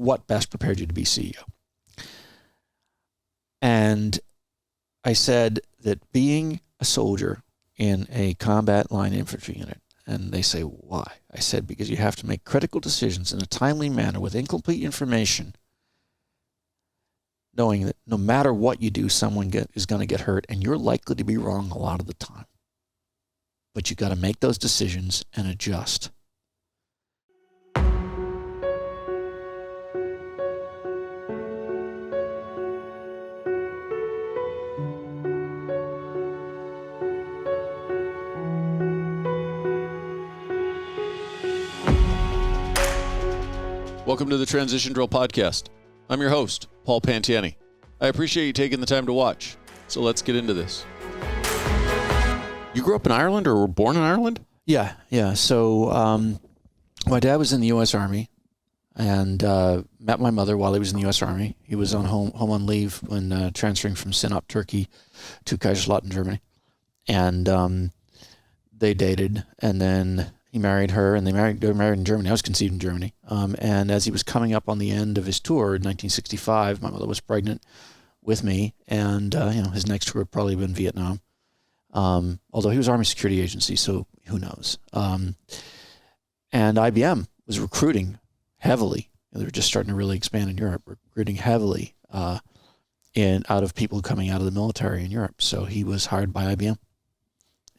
what best prepared you to be CEO? And I said that being a soldier in a combat line infantry unit, and they say, why? I said, because you have to make critical decisions in a timely manner with incomplete information, knowing that no matter what you do, someone is going to get hurt, and you're likely to be wrong a lot of the time. But you got to make those decisions and adjust. Welcome to the Transition Drill Podcast. I'm your host, Paul Pantiani. I appreciate you taking the time to watch. So let's get into this. You grew up in Ireland or were born in Ireland? Yeah. So my dad was in the U.S. Army and met my mother while he was in the U.S. Army. He was on home on leave when transferring from Sinop, Turkey to Kaiserslautern, Germany. And they dated, and then he married her, and they were married in Germany. I was conceived in Germany. And as he was coming up on the end of his tour in 1965, my mother was pregnant with me, and his next tour would probably have been Vietnam. Although he was Army Security Agency, so who knows. And IBM was recruiting heavily. They were just starting to really expand in Europe, recruiting heavily out of people coming out of the military in Europe. So he was hired by IBM.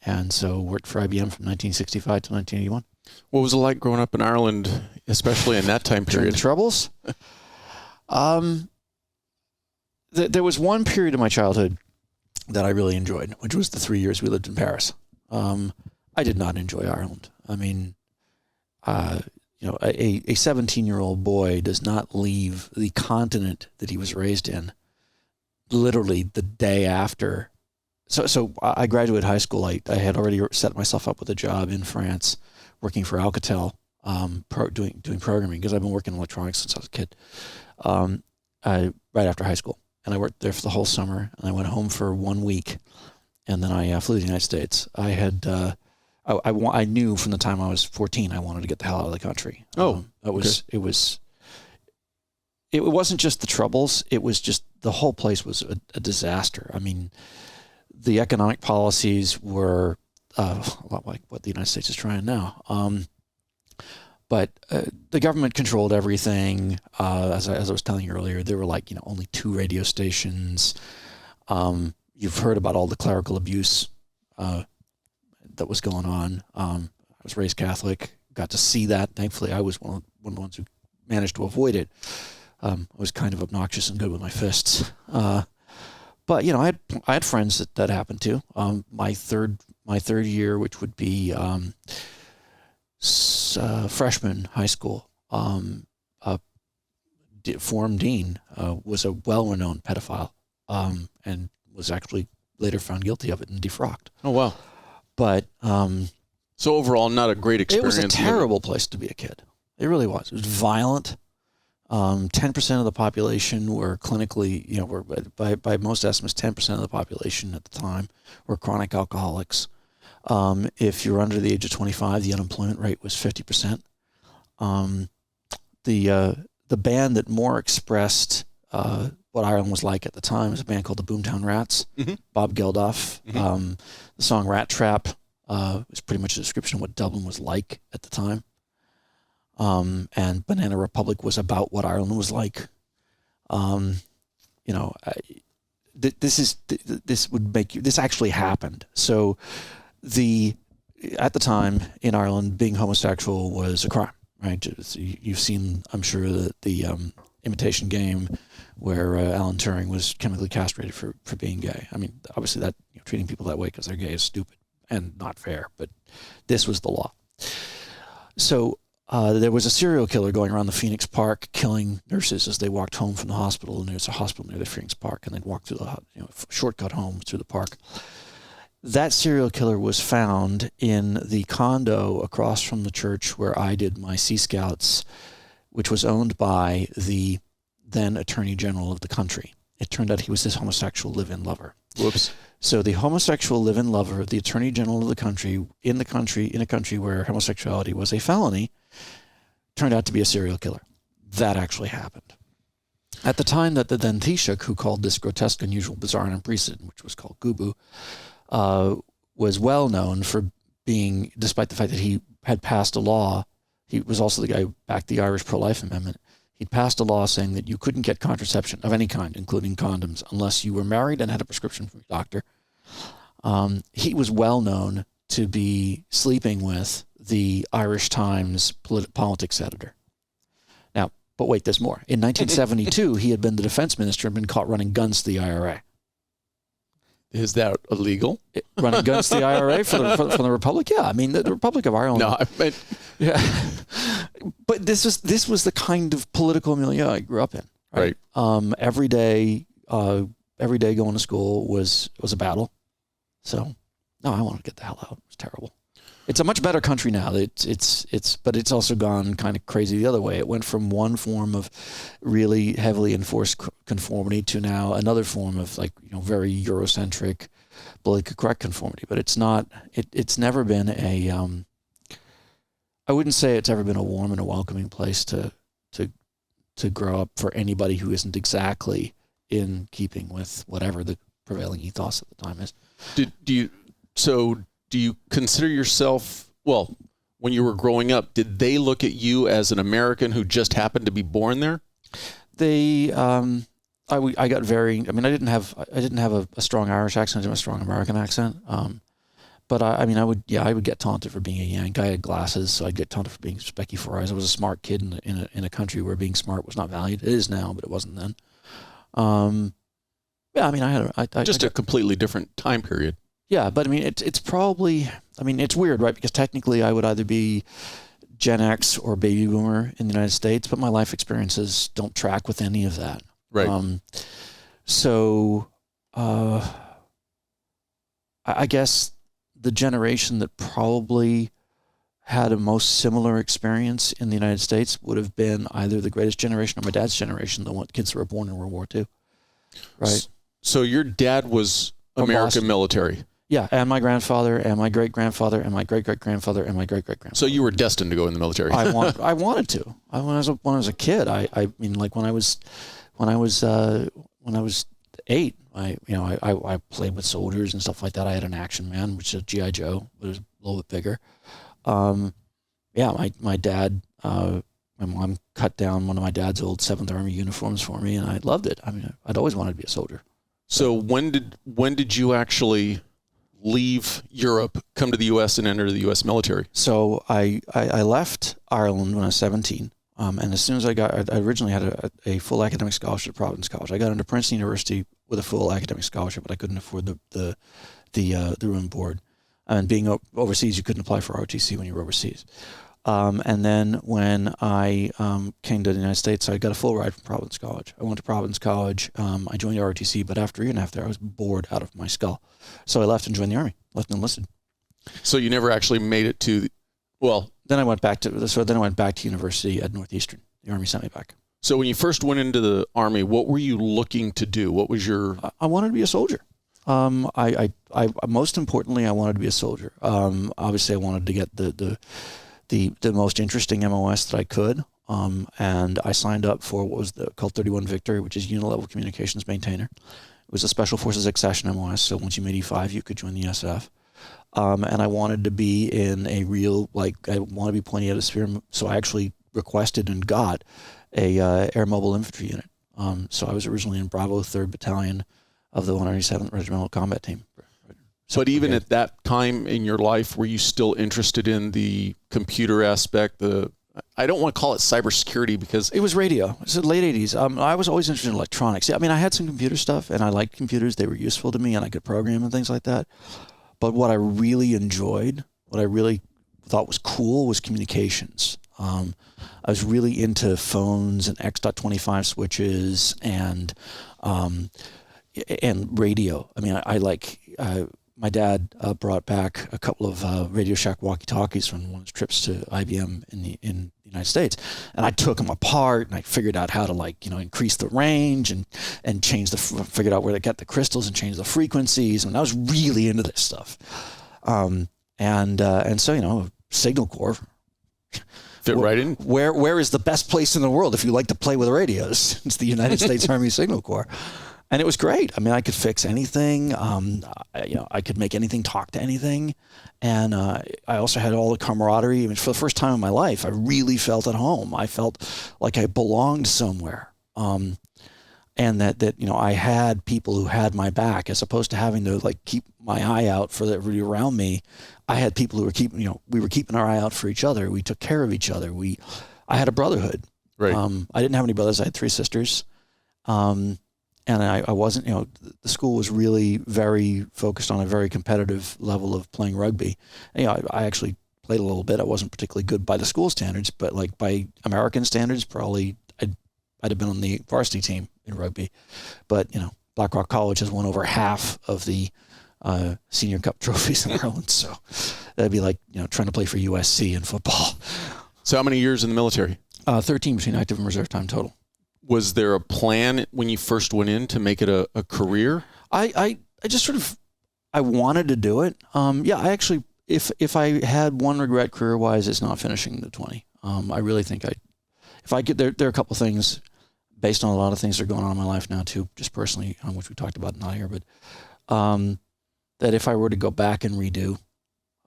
And so worked for IBM from 1965 to 1981. What was it like growing up in Ireland, especially in that time period? During the Troubles? There was one period of my childhood that I really enjoyed, which was the 3 years we lived in Paris. I did not enjoy Ireland. I mean, a 17-year-old boy does not leave the continent that he was raised in literally the day after. So I graduated high school. I had already set myself up with a job in France, working for Alcatel, doing programming, because I've been working in electronics since I was a kid, right after high school. And I worked there for the whole summer, and I went home for 1 week, and then I flew to the United States. I had I knew from the time I was 14 I wanted to get the hell out of the country. It wasn't just the Troubles. It was just the whole place was a disaster. I mean, the economic policies were a lot like what the United States is trying now. But the government controlled everything. As I was telling you earlier, there were only 2 radio stations. You've heard about all the clerical abuse that was going on. I was raised Catholic, got to see that. Thankfully, I was one of the ones who managed to avoid it. I was kind of obnoxious and good with my fists. But I had friends that happened to. My third year, which would be freshman high school, form dean was a well-renowned pedophile, and was actually later found guilty of it and defrocked. Oh wow! But so overall, not a great experience. It was a terrible place to be a kid. It really was. It was violent. 10% of the population were clinically, were by most estimates, 10% of the population at the time were chronic alcoholics. If you're under the age of 25, the unemployment rate was 50%. The band that more expressed what Ireland was like at the time was a band called the Boomtown Rats. Mm-hmm. Bob Geldof. Mm-hmm. The song Rat Trap was pretty much a description of what Dublin was like at the time. And Banana Republic was about what Ireland was like. This actually happened. So at the time in Ireland, being homosexual was a crime, right? You've seen, I'm sure, the Imitation Game, where Alan Turing was chemically castrated for being gay. I mean, obviously that treating people that way because they're gay is stupid and not fair, but this was the law. So there was a serial killer going around the Phoenix Park killing nurses as they walked home from the hospital, and there's a hospital near the Phoenix Park, and they'd walk through the shortcut home through the park. That serial killer was found in the condo across from the church where I did my Sea Scouts, which was owned by the then Attorney General of the country. It turned out he was this homosexual live-in lover. Whoops. So the homosexual live-in lover of the Attorney General of the country, in a country where homosexuality was a felony, turned out to be a serial killer. that actually happened. At the time that the then Taoiseach, who called this grotesque, unusual, bizarre, and unprecedented, which was called Gubu, was well known for being, despite the fact that he had passed a law, he was also the guy who backed the Irish pro-life amendment. He'd passed a law saying that you couldn't get contraception of any kind, including condoms, unless you were married and had a prescription from your doctor. He was well known to be sleeping with the Irish Times politics editor. Now, but wait, there's more. In 1972, he had been the defense minister and been caught running guns to the IRA. Is that illegal? Running guns to the IRA from the Republic? Yeah, I mean the Republic of Ireland. No, I meant... Yeah, but this was the kind of political milieu I grew up in. Right. Every day going to school was a battle. So, no, I wanted to get the hell out. It was terrible. It's a much better country now. But it's also gone kind of crazy the other way. It went from one form of really heavily enforced conformity to now another form of very Eurocentric, politically correct conformity. But it's not. It's never been a. I wouldn't say it's ever been a warm and a welcoming place to grow up for anybody who isn't exactly in keeping with whatever the prevailing ethos at the time is. Do you consider yourself, well, when you were growing up, did they look at you as an American who just happened to be born there? They, I got very, I mean, I didn't have a strong Irish accent, I didn't have a strong American accent. But I would get taunted for being a Yank. I had glasses, so I'd get taunted for being specky for eyes. I was a smart kid in a country where being smart was not valued. It is now, but it wasn't then. Yeah, I mean, I got a completely different time period. Yeah, but I mean, it's probably, I mean, it's weird, right? Because technically I would either be Gen X or baby boomer in the United States, but my life experiences don't track with any of that. Right. I guess the generation that probably had a most similar experience in the United States would have been either the greatest generation or my dad's generation, the kids that were born in World War II. Right. So your dad was American military. Yeah, and my grandfather, and my great-grandfather, and my great-great-grandfather, and my great-great-grandfather. So you were destined to go in the military. I wanted to. When I was a kid, I mean, like when I was 8, I played with soldiers and stuff like that. I had an Action Man, which is a G.I. Joe, but it was a little bit bigger. My dad, my mom cut down one of my dad's old 7th Army uniforms for me, and I loved it. I mean, I'd always wanted to be a soldier. So when did you actually leave Europe, come to the U.S. and enter the U.S. military? So I left Ireland when I was 17. And as soon as I originally had a full academic scholarship at Providence College. I got into Princeton University with a full academic scholarship, but I couldn't afford the room and board. And being overseas, you couldn't apply for ROTC when you were overseas. And then when I came to the United States, I got a full ride from Providence College. I went to Providence College. I joined the ROTC, but after a year and a half there, I was bored out of my skull. So I left and joined the Army, left and enlisted. So you never actually made it to, Then I went back to university at Northeastern. The Army sent me back. So when you first went into the Army, what were you looking to do? What was your... I wanted to be a soldier. I most importantly, I wanted to be a soldier. Obviously, I wanted to get the most interesting MOS that I could. And I signed up for what was called 31 Victory, which is Unilevel Communications Maintainer. It was a Special Forces Accession MOS. So once you made E5, you could join the SF. And I wanted to be in a real, I want to be pointing at a sphere. So I actually requested and got a air mobile infantry unit. So I was originally in Bravo 3rd Battalion of the 197th Regimental Combat Team. But even at that time in your life, were you still interested in the computer aspect? I don't want to call it cybersecurity because... It was radio. It's the late 80s. I was always interested in electronics. I mean, I had some computer stuff, and I liked computers. They were useful to me, and I could program and things like that. But what I really enjoyed, what I really thought was cool, was communications. I was really into phones and X.25 switches and radio. I mean, my dad brought back a couple of Radio Shack walkie-talkies from one of his trips to IBM in the United States, and I took them apart and I figured out how to increase the range and change figured out where to get the crystals and change the frequencies, and I was really into this stuff. And so Signal Corps Fit right in. Where is the best place in the world if you like to play with radios? It's the United States Army Signal Corps. And it was great. I mean, I could fix anything. I could make anything talk to anything. And I also had all the camaraderie. I mean, for the first time in my life, I really felt at home. I felt like I belonged somewhere. And that I had people who had my back, as opposed to having to like keep my eye out for everybody around me. I had people who were we were keeping our eye out for each other. We took care of each other. I had a brotherhood. Right. I didn't have any brothers. I had 3 sisters. And I wasn't, the school was really very focused on a very competitive level of playing rugby. And, I actually played a little bit. I wasn't particularly good by the school standards, but like by American standards, probably I'd have been on the varsity team in rugby. But, Black Rock College has won over half of the senior cup trophies in Ireland. So that'd be like, trying to play for USC in football. So how many years in the military? 13 between active and reserve time total. Was there a plan when you first went in to make it a career? I just sort of, I wanted to do it. I actually, if I had one regret career-wise, it's not finishing the 20. I really think if I get there are a couple things based on a lot of things that are going on in my life now too, just personally, which we talked about not here, but that if I were to go back and redo,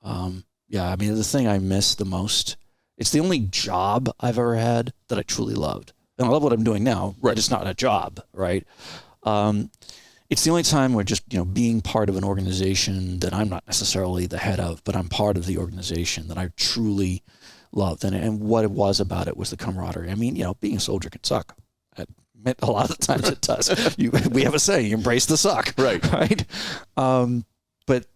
the thing I miss the most, it's the only job I've ever had that I truly loved. And I love what I'm doing now, right? It's not a job, right? It's the only time where just, being part of an organization that I'm not necessarily the head of, but I'm part of the organization that I truly loved. And what it was about it was the camaraderie. I mean, being a soldier can suck. I admit a lot of the times it does. We have a saying, embrace the suck. Right. Right? But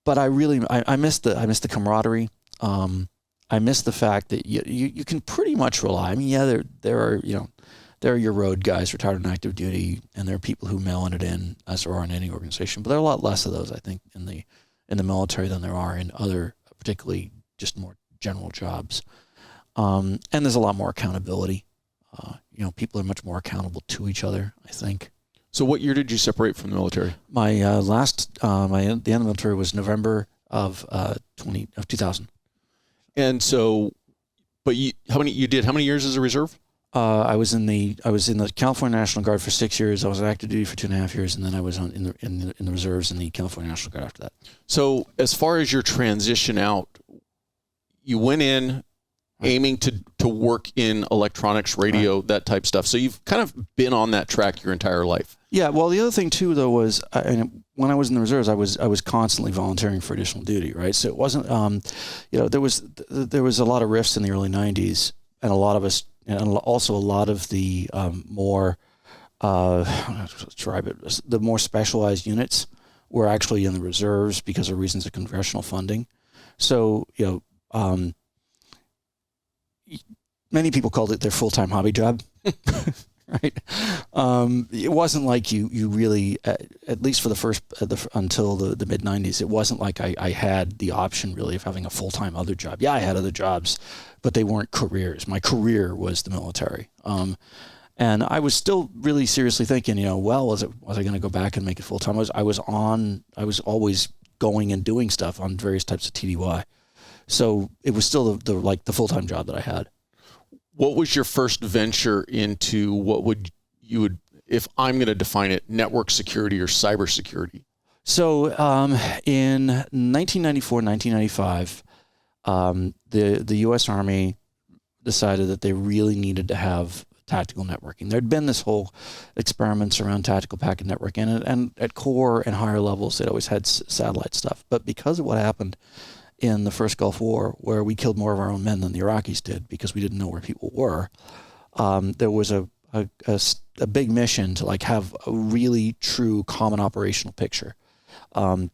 I miss the camaraderie. I miss the fact that you can pretty much rely. I mean, there are your road guys retired on active duty, and there are people who mailing it in, as there are in any organization. But there are a lot less of those, I think, in the military than there are in other, particularly just more general jobs. And there's a lot more accountability. People are much more accountable to each other, I think. So, what year did you separate from the military? My the end of the military was November of 2000. And so, but how many years as a reserve? I was in the California National Guard for 6 years. I was on active duty for 2.5 years, and then I was in the reserves in the California National Guard after that. So, as far as your transition out, you went in aiming to work in electronics, radio, that type stuff. So you've kind of been on that track your entire life. Yeah. Well, the other thing too, though, was when I was in the reserves, I was constantly volunteering for additional duty. Right. So it wasn't, there was a lot of rifts in the early 90s, and a lot of us, and also a lot of the more, the more specialized units were actually in the reserves because of reasons of congressional funding. So, many people called it their full-time hobby job, right? It wasn't like you really, at least for until the mid 90s, it wasn't like I had the option really of having a full-time other job. Yeah, I had other jobs, but they weren't careers. My career was the military. And I was still really seriously thinking, was I going to go back and make it full-time? I was always going and doing stuff on various types of TDY. So it was still the full-time job that I had. What was your first venture into if I'm going to define it, network security or cybersecurity? So in 1994, 1995, the U.S. Army decided that they really needed to have tactical networking. There'd been this whole experiments around tactical packet networking, and at core and higher levels, they'd always had satellite stuff. But because of what happened in the first Gulf War, where we killed more of our own men than the Iraqis did because we didn't know where people were, there was a big mission to have a really true common operational picture. And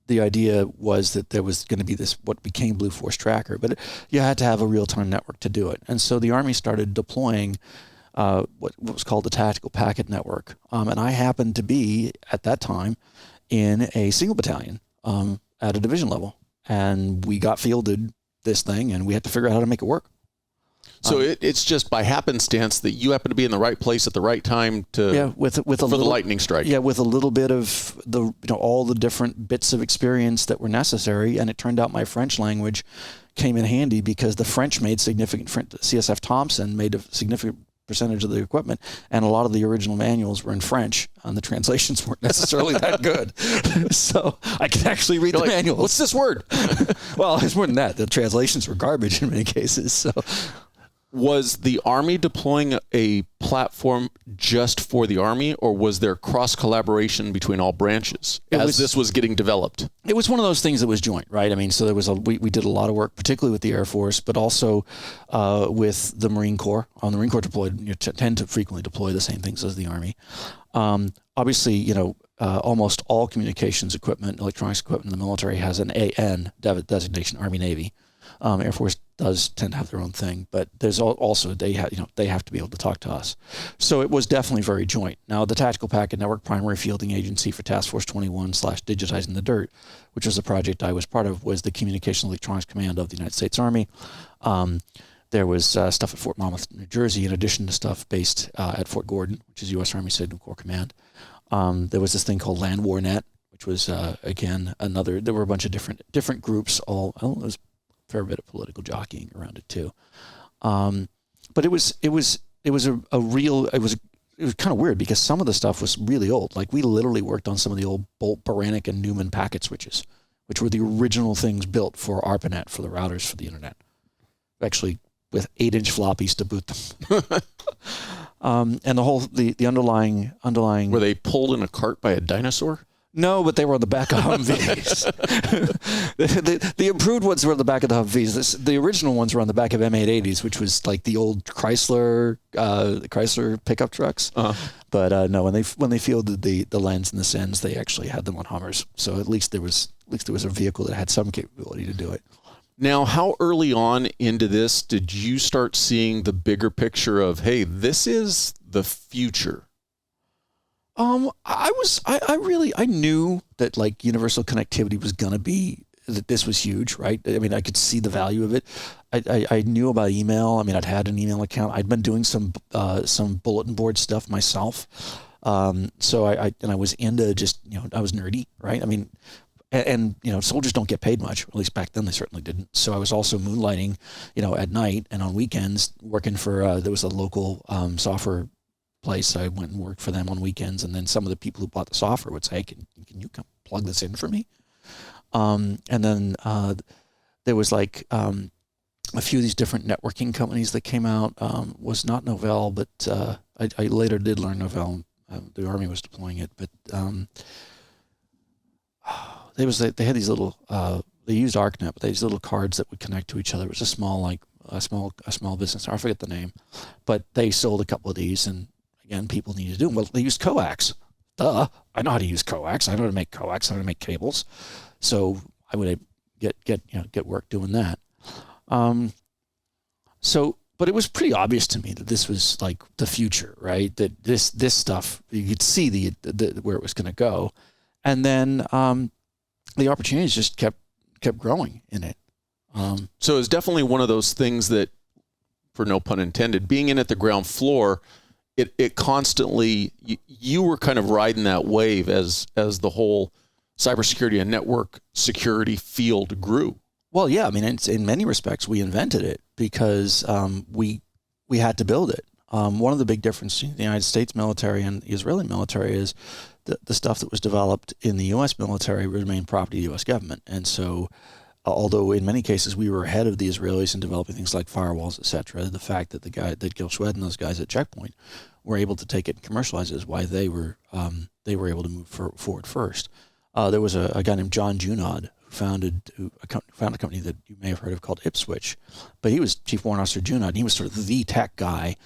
the idea was that there was going to be this, what became Blue Force Tracker, but you had to have a real-time network to do it. And so the Army started deploying what was called the Tactical Packet Network. And I happened to be, at that time, in a single battalion at a division level. And we got fielded this thing, and we had to figure out how to make it work. So it's just by happenstance that you happen to be in the right place at the right time with the lightning strike. Yeah, with a little bit of all the different bits of experience that were necessary, and it turned out my French language came in handy because the French made significant. CSF Thompson made a significant percentage of the equipment, and a lot of the original manuals were in French, and the translations weren't necessarily that good. So I could actually read the manuals. What's this word? Well, it's more than that. The translations were garbage in many cases. So. Was the Army deploying a platform just for the Army, or was there cross-collaboration between all branches this was getting developed? It was one of those things that was joint, right? I mean, so there was we did a lot of work, particularly with the Air Force, but also with the Marine Corps. The Marine Corps tend to frequently deploy the same things as the Army. Obviously, almost all communications equipment, electronics equipment in the military has an AN designation, Army Navy. Air Force does tend to have their own thing, but there's also they have to be able to talk to us. So it was definitely very joint. Now the Tactical Packet Network Primary Fielding Agency for Task Force 21 / Digitizing the Dirt, which was a project I was part of, was the Communications Electronics Command of the United States Army. There was stuff at Fort Monmouth, New Jersey, in addition to stuff based at Fort Gordon, which is U.S. Army Signal Corps Command. There was this thing called Land War Net, which was again another. There were a bunch of different groups. It was fair bit of political jockeying around it too, but it was kind of weird because some of the stuff was really old. Like we literally worked on some of the old Bolt, Beranek, and Newman packet switches, which were the original things built for ARPANET, for the routers for the internet. Actually, with 8-inch floppies to boot them. And the underlying. Were they pulled in a cart by a dinosaur? No, but they were on the back of Humvees. The improved ones were on the back of the Humvees. The original ones were on the back of M880s, which was like the old Chrysler pickup trucks. Uh-huh. But no, when they fielded the lens and the SENs, they actually had them on Hummers. So at least there was a vehicle that had some capability to do it. Now, how early on into this did you start seeing the bigger picture of, hey, this is the future? I knew that like universal connectivity was going to be, that this was huge, right? I mean, I could see the value of it. I knew about email. I mean, I'd had an email account. I'd been doing some bulletin board stuff myself. So I was into just, I was nerdy, right? I mean, and soldiers don't get paid much, at least back then they certainly didn't. So I was also moonlighting, at night and on weekends working for, there was a local software place. I went and worked for them on weekends, and then some of the people who bought the software would say, can you come plug this in for me? And then there was like a few of these different networking companies that came out. Was not Novell, but I later did learn Novell. The Army was deploying it, but they had these little they used ArcNet, but they had these little cards that would connect to each other. It was a small business. I forget the name, but they sold a couple of these, and again, people needed to do them. Well, they used coax. Duh. I know how to use coax. I know how to make coax. I know how to make cables. So I would get work doing that. But it was pretty obvious to me that this was like the future, right? That this stuff, you could see the where it was going to go, and then the opportunities just kept growing in it. So it's definitely one of those things that, for no pun intended, being in at the ground floor, it constantly, you were kind of riding that wave as the whole cybersecurity and network security field grew. Well, yeah, I mean, in many respects, we invented it because we had to build it. One of the big differences in the United States military and the Israeli military is the stuff that was developed in the U.S. military remained property of the U.S. government. And so, although in many cases we were ahead of the Israelis in developing things like firewalls, etc., the fact that Gil Shwed and those guys at Checkpoint were able to take it and commercialize it is why they were able to move forward first. There was a guy named John Junod who founded a company that you may have heard of called Ipswitch, but he was Chief Warrant Officer Junod, and he was sort of the tech guy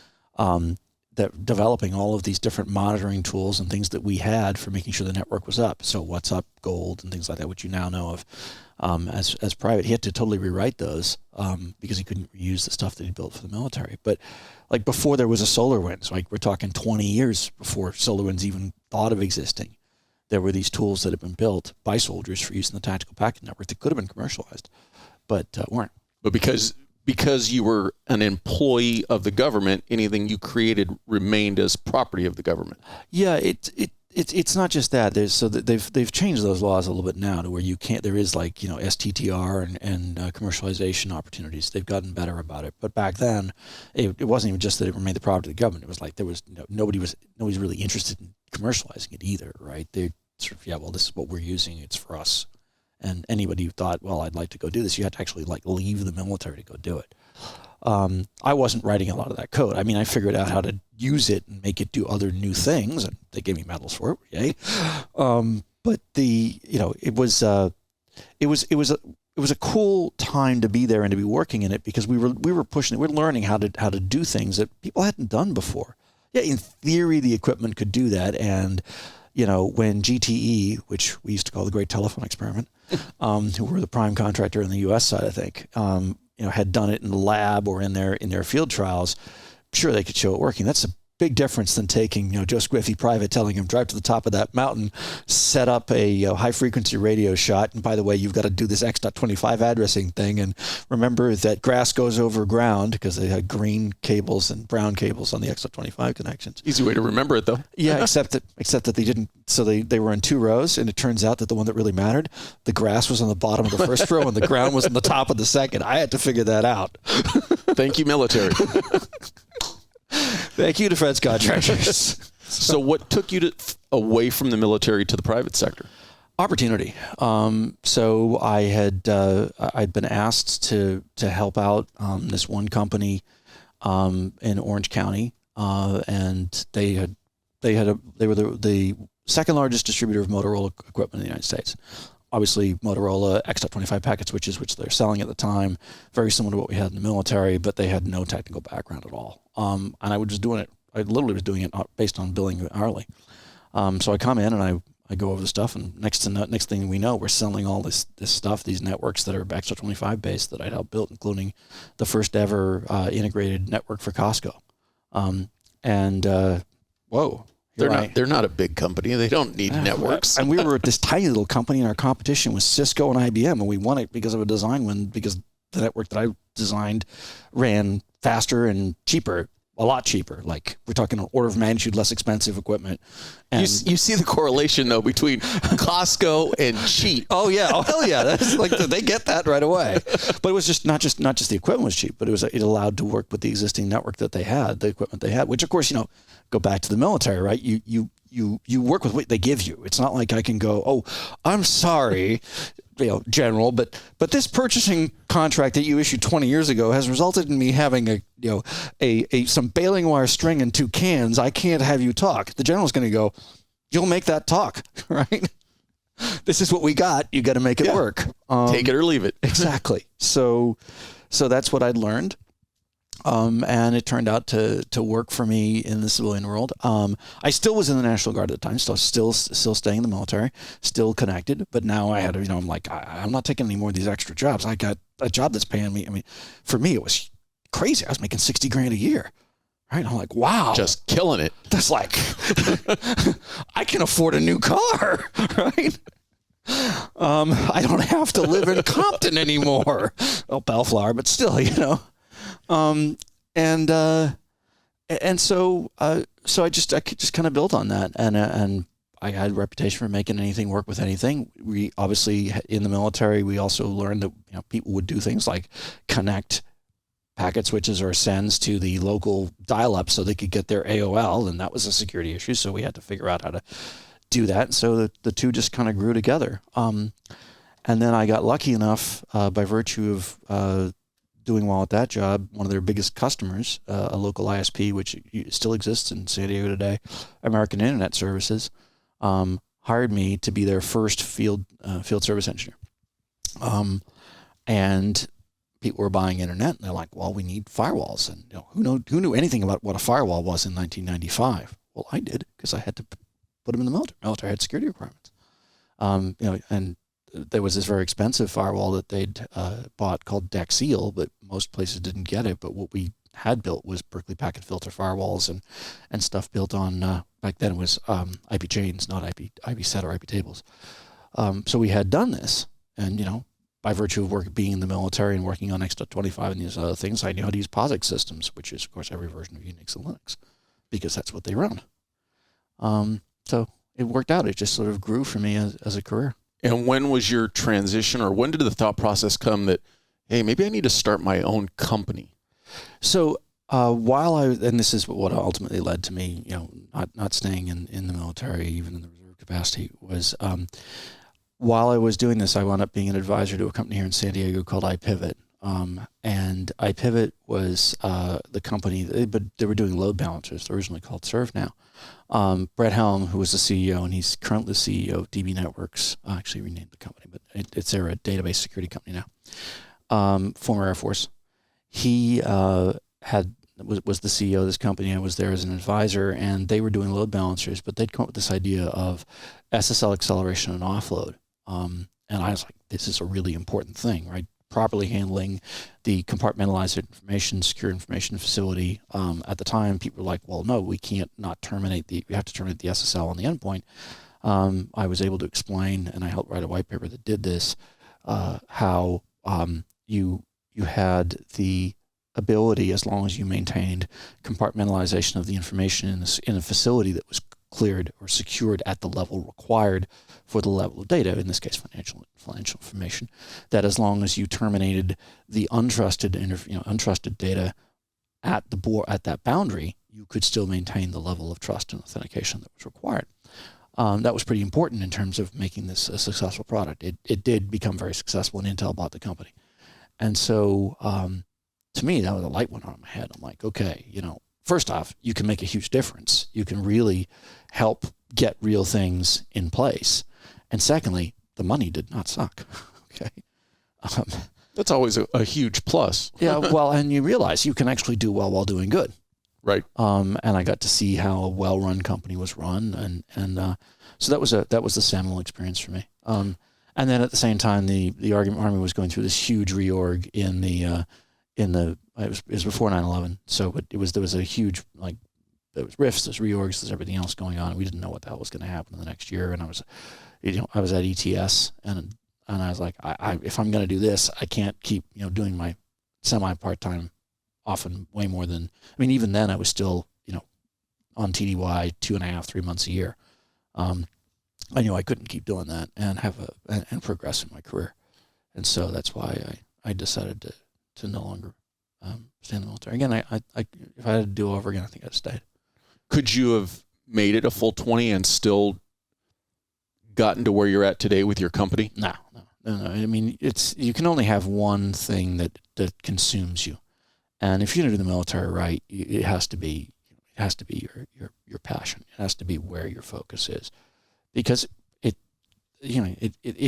that developing all of these different monitoring tools and things that we had for making sure the network was up. So What's Up, Gold, and things like that, which you now know of as private. He had to totally rewrite those because he couldn't reuse the stuff that he built for the military. But like before there was a SolarWinds, like we're talking 20 years before SolarWinds even thought of existing, there were these tools that had been built by soldiers for use in the tactical packet network that could have been commercialized, but weren't. But because because you were an employee of the government, anything you created remained as property of the government. Yeah, it's not just that. They've changed those laws a little bit now to where you can't. There is like STTR and commercialization opportunities. They've gotten better about it. But back then, it wasn't even just that it remained the property of the government. It was like there was nobody's really interested in commercializing it either, right? They sort of well, this is what we're using. It's for us. And anybody who thought, well, I'd like to go do this, you had to actually like leave the military to go do it. I wasn't writing a lot of that code. I mean, I figured out how to use it and make it do other new things, and they gave me medals for it. Yay! But it was a cool time to be there and to be working in it because we were pushing it. We're learning how to do things that people hadn't done before. Yeah, in theory, the equipment could do that, and when GTE, which we used to call the Great Telephone Experiment, who were the prime contractor in the U.S. side, I think, had done it in the lab or in their field trials, sure, they could show it working. That's a big difference than taking, Joe Squiffy private, telling him, drive to the top of that mountain, set up a high-frequency radio shot, and by the way, you've got to do this X.25 addressing thing, and remember that grass goes over ground, because they had green cables and brown cables on the X.25 connections. Easy way to remember it, though. Yeah, except that they didn't, so they were in two rows, and it turns out that the one that really mattered, the grass was on the bottom of the first row, and the ground was on the top of the second. I had to figure that out. Thank you, military. Thank you, defense contractors. So what took you away from the military to the private sector? Opportunity. So I'd been asked to help out this one company in Orange County, and they were the second largest distributor of Motorola equipment in the United States. Obviously, Motorola X.25 packet switches, which they're selling at the time, very similar to what we had in the military, but they had no technical background at all. And I was just doing it. I literally was doing it based on billing hourly. So I come in and I go over the stuff, and next thing we know, we're selling all this stuff, these networks that are X.25 based that I'd helped build, including the first ever integrated network for Costco. Whoa. They're not a big company. They don't need networks. And we were this tiny little company, and our competition was Cisco and IBM, and we won it because of a design win, because the network that I designed ran faster and cheaper, a lot cheaper. Like, we're talking an order of magnitude less expensive equipment. And you see the correlation, though, between Costco and cheap. Oh yeah, oh hell yeah! That's like they get that right away. But it was just not just the equipment was cheap, but it allowed to work with the existing network that they had, the equipment they had. Which, of course, go back to the military, right? You work with what they give you. It's not like I can go, oh, I'm sorry, General, but this purchasing contract that you issued 20 years ago has resulted in me having some baling wire string and two cans. I can't have you talk. The general's going to go, you'll make that talk, right? This is what we got. You got to make it work. Take it or leave it. Exactly. So that's what I'd learned. And it turned out to work for me in the civilian world. I still was in the National Guard at the time, still staying in the military, still connected. But now I had, I'm like, I'm not taking any more of these extra jobs. I got a job that's paying me. I mean, for me, it was crazy. I was making $60,000 a year. Right? I'm like, wow. Just killing it. That's like, I can afford a new car, right? I don't have to live in Compton anymore. Oh, Bellflower, but still, so I just kind of built on that, and I had a reputation for making anything work with anything. We obviously, in the military, we also learned that people would do things like connect packet switches or sends to the local dial-up so they could get their AOL, and that was a security issue. So we had to figure out how to do that. So the two just kind of grew together. And then I got lucky enough by virtue of doing well at that job, one of their biggest customers, a local ISP, which still exists in San Diego today, American Internet Services, hired me to be their first field service engineer. And people were buying internet, and they're like, well, we need firewalls. And who knew anything about what a firewall was in 1995? Well, I did, because I had to put them in the military. Military had security requirements. And there was this very expensive firewall that they'd bought called Ssl, but most places didn't get it. But what we had built was Berkeley packet filter firewalls and stuff built on, back then it was IP chains, not IP set or IP tables. So we had done this, and by virtue of being in the military and working on X.25 and these other things, I knew how to use POSIX systems, which is, of course, every version of Unix and Linux, because that's what they run. So it worked out. It just sort of grew for me as a career. And when was your transition, or when did the thought process come that, hey, maybe I need to start my own company? So and this is what ultimately led to me, not staying in the military, even in the reserve capacity, was while I was doing this, I wound up being an advisor to a company here in San Diego called iPivot. And iPivot was the company, but they were doing load balancers, originally called ServeNow. Brett Helm, who was the CEO, and he's currently the CEO of DB Networks, actually renamed the company, but they're a database security company now. Former Air Force. He was the CEO of this company. I was there as an advisor, and they were doing load balancers, but they'd come up with this idea of Ssl Acceleration and Offload. And I was like, this is a really important thing, right? Properly handling the compartmentalized information, secure information facility. At the time, people were like, well, no, we can't not terminate we have to terminate the SSL on the endpoint. I was able to explain, and I helped write a white paper that did this, how you had the ability, as long as you maintained compartmentalization of the information in a facility that was cleared or secured at the level required for the level of data, in this case financial information, that as long as you terminated the untrusted data at that boundary, you could still maintain the level of trust and authentication that was required. That was pretty important in terms of making this a successful product. It did become very successful, and Intel bought the company. And so to me, that was a light went on in my head. I'm like, okay, first off, you can make a huge difference. You can really help get real things in place. And secondly, the money did not suck. Okay. That's always a huge plus. Yeah. Well, and you realize you can actually do well while doing good. Right. And I got to see how a well-run company was run. And so that was the seminal experience for me. And then at the same time, the Army was going through this huge reorg it was before 9/11. So there was a huge, there was rifts, there's reorgs, there's everything else going on. We didn't know what the hell was going to happen in the next year. And I was at ETS, and I was like, if I'm going to do this, I can't keep, doing my semi-part-time, often way more than, even then I was still, on TDY 2.5, 3 months a year. I knew I couldn't keep doing that and and progress in my career. And so that's why I decided to no longer stay in the military. Again, if I had to do it over again, I think I'd stayed. Could you have made it a full 20 and still gotten to where you're at today with your company? No. You can only have one thing that consumes you. And if you're going to do the military right, it has to be your passion. It has to be where your focus is, because it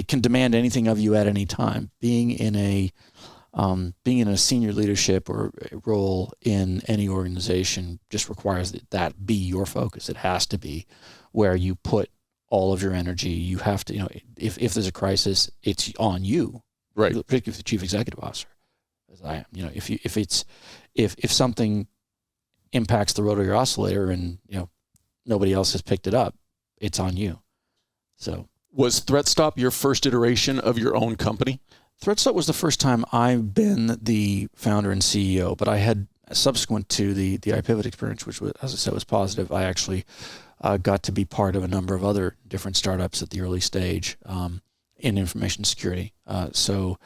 can demand anything of you at any time. Being in a senior leadership or role in any organization just requires that be your focus. It has to be where you put all of your energy. You have to, if there's a crisis, it's on you, right? Particularly if the chief executive officer, as I am. If something impacts the rotary oscillator and nobody else has picked it up, it's on you. So, was ThreatSTOP your first iteration of your own company? ThreatSTOP was the first time I've been the founder and CEO, but I had, subsequent to the iPivot experience, which was, as I said, was positive, I actually got to be part of a number of other different startups at the early stage in information security. So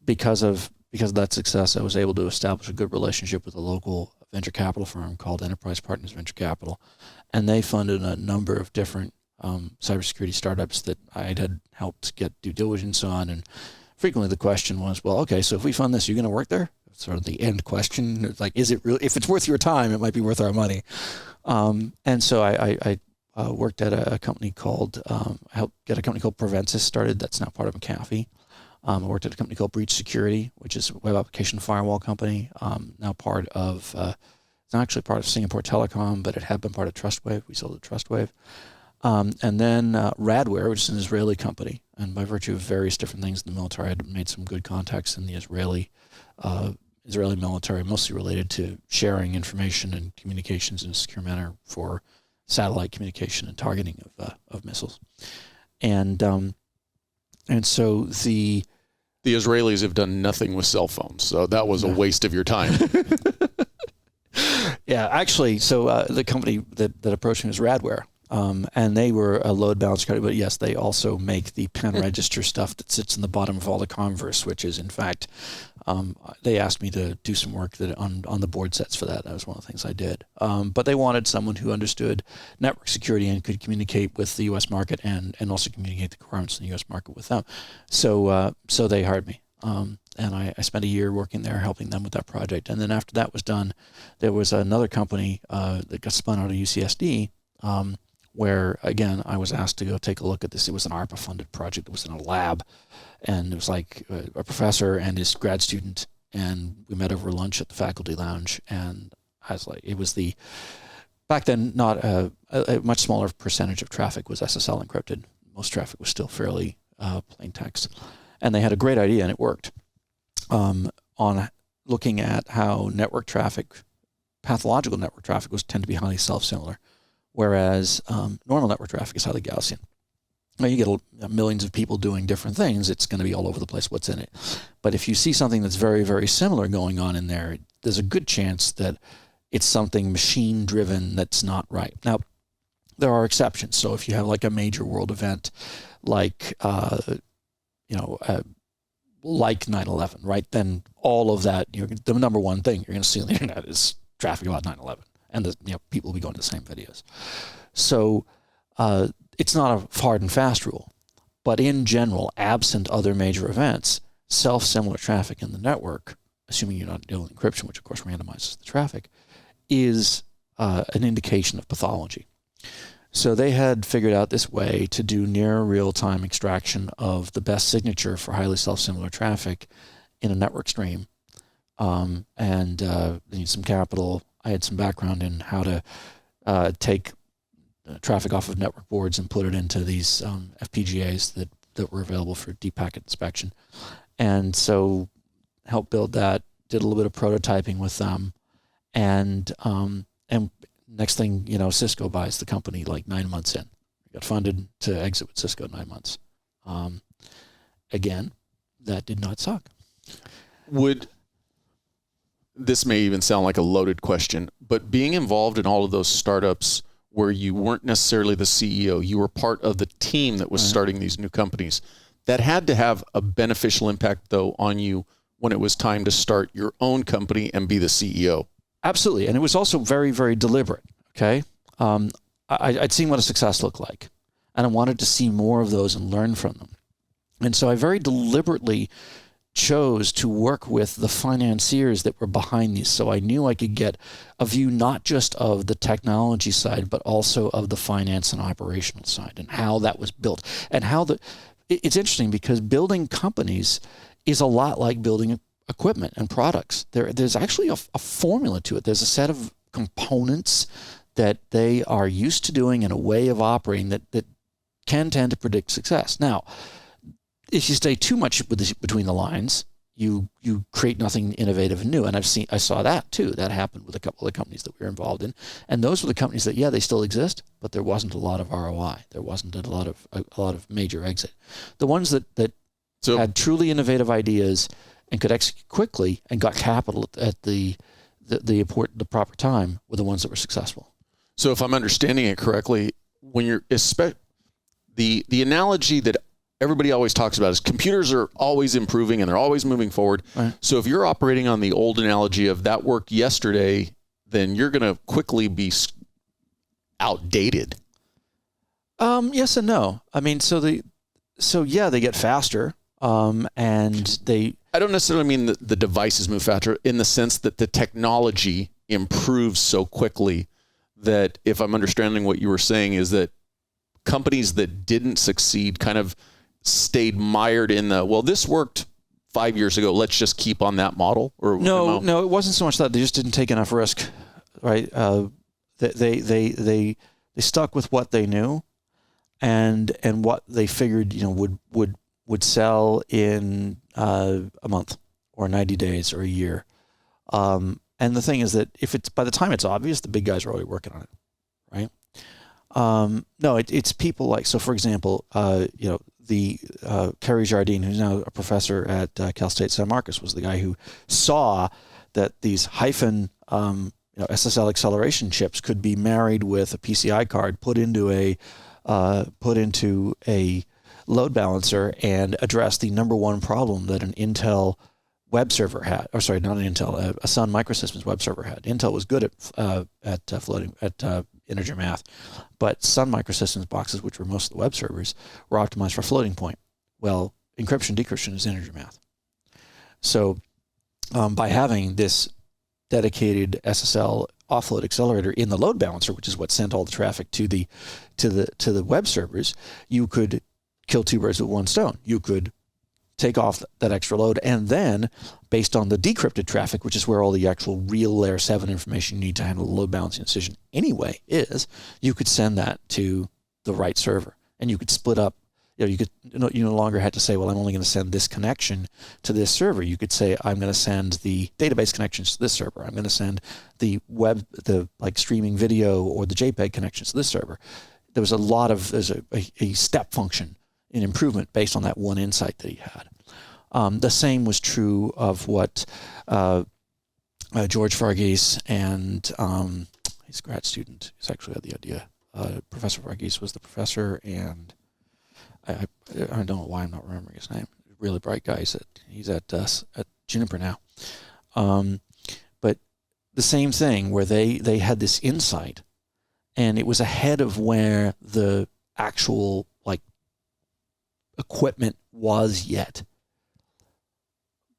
because of that success, I was able to establish a good relationship with a local venture capital firm called Enterprise Partners Venture Capital, and they funded a number of different cybersecurity startups that I had helped get due diligence on. And frequently the question was, well, okay, so if we fund this, you're going to work there? Sort of the end question. It's like, is it really? If it's worth your time, it might be worth our money. And so I worked at a company called, helped get a company called Prevensys started. That's now part of McAfee. I worked at a company called Breach Security, which is a web application firewall company. Now part of, it's not actually part of Singapore Telecom, but it had been part of TrustWave. We sold it to TrustWave. And then Radware, which is an Israeli company. And by virtue of various different things in the military, I had made some good contacts in the Israeli military, mostly related to sharing information and communications in a secure manner for satellite communication and targeting of missiles. And so The Israelis have done nothing with cell phones, so that was a waste of your time. Yeah, actually, so the company that approached me was Radware, and they were a load balancer company, but yes, they also make the pen register stuff that sits in the bottom of all the Converse switches. In fact, they asked me to do some work on the board sets for that. That was one of the things I did. But they wanted someone who understood network security and could communicate with the U.S. market and also communicate the requirements in the U.S. market with them. So they hired me. And I spent a year working there, helping them with that project. And then after that was done, there was another company that got spun out of UCSD, where, again, I was asked to go take a look at this. It was an ARPA-funded project. It was in a lab. And it was like a professor and his grad student. And we met over lunch at the faculty lounge. And I was like, it was back then, not a much smaller percentage of traffic was SSL encrypted. Most traffic was still fairly plain text. And they had a great idea, and it worked, on looking at how network traffic, pathological network traffic, tend to be highly self-similar, whereas normal network traffic is highly Gaussian. Now, you get millions of people doing different things, it's going to be all over the place what's in it. But if you see something that's very, very similar going on in there, there's a good chance that it's something machine-driven that's not right. Now, there are exceptions. So if you have like a major world event like like 9/11, right? Then all of that, the number one thing you're going to see on the internet is traffic about 9/11, and people will be going to the same videos. So it's not a hard and fast rule, but in general, absent other major events, self-similar traffic in the network, assuming you're not doing encryption, which of course randomizes the traffic, is an indication of pathology. So they had figured out this way to do near real-time extraction of the best signature for highly self-similar traffic in a network stream. And they need some capital. I had some background in how to take traffic off of network boards and put it into these FPGAs that were available for deep packet inspection. And so helped build that, did a little bit of prototyping with them, and next thing, Cisco buys the company like 9 months in. We got funded to exit with Cisco 9 months. Again, that did not suck. This may even sound like a loaded question, but being involved in all of those startups where you weren't necessarily the CEO, you were part of the team that was starting these new companies, that had to have a beneficial impact, though, on you when it was time to start your own company and be the CEO. Absolutely. And it was also very, very deliberate. Okay. I'd seen what a success looked like, and I wanted to see more of those and learn from them. And so I very deliberately chose to work with the financiers that were behind these. So I knew I could get a view not just of the technology side, but also of the finance and operational side and how that was built. And it's interesting because building companies is a lot like building equipment and products. There's actually a formula to it. There's a set of components that they are used to doing in a way of operating that can tend to predict success. Now, if you stay too much between the lines, you create nothing innovative and new. And I saw that too. That happened with a couple of the companies that we were involved in. And those were the companies that, they still exist, but there wasn't a lot of ROI. There wasn't a lot of major exit. The ones that had truly innovative ideas and could execute quickly and got capital at the proper time were the ones that were successful. So if I'm understanding it correctly, when you're the analogy that everybody always talks about is computers are always improving and they're always moving forward. Right. So if you're operating on the old analogy of that worked yesterday, then you're going to quickly be outdated. Yes and no. I mean, they get faster. And I don't necessarily mean that the devices move faster in the sense that the technology improves so quickly that, if I'm understanding what you were saying, is that companies that didn't succeed kind of stayed mired in this worked 5 years ago, let's just keep on that model? Or no, it wasn't so much that. They just didn't take enough risk, right? They stuck with what they knew and what they figured, would sell in a month or 90 days or a year. And the thing is that by the time it's obvious, the big guys are already working on it, right? No, it's people like, so for example, Kerry Jardine, who's now a professor at Cal State San Marcos, was the guy who saw that these hyphen SSL acceleration chips could be married with a PCI card, put into a load balancer, and address the number one problem that an Intel web server had, or sorry, not an Intel, a Sun Microsystems web server had. Intel was good at integer math, but Sun Microsystems boxes, which were most of the web servers, were optimized for floating point. Well, encryption decryption is integer math. So by having this dedicated SSL offload accelerator in the load balancer, which is what sent all the traffic to the web servers, you could kill two birds with one stone. You could take off that extra load, and then based on the decrypted traffic, which is where all the actual real layer 7 information you need to handle the load balancing decision anyway is, you could send that to the right server, and you could split up. You no longer had to say, well, I'm only going to send this connection to this server. You could say, I'm going to send the database connections to this server. I'm going to send the web, streaming video or the JPEG connections to this server. There's a step function in improvement based on that one insight that he had. The same was true of what George Varghese and he's a grad student. He's actually had the idea. Professor Varghese was the professor, and I don't know why I'm not remembering his name. Really bright guy. He's at Juniper now. But the same thing where they had this insight, and it was ahead of where the actual equipment was yet.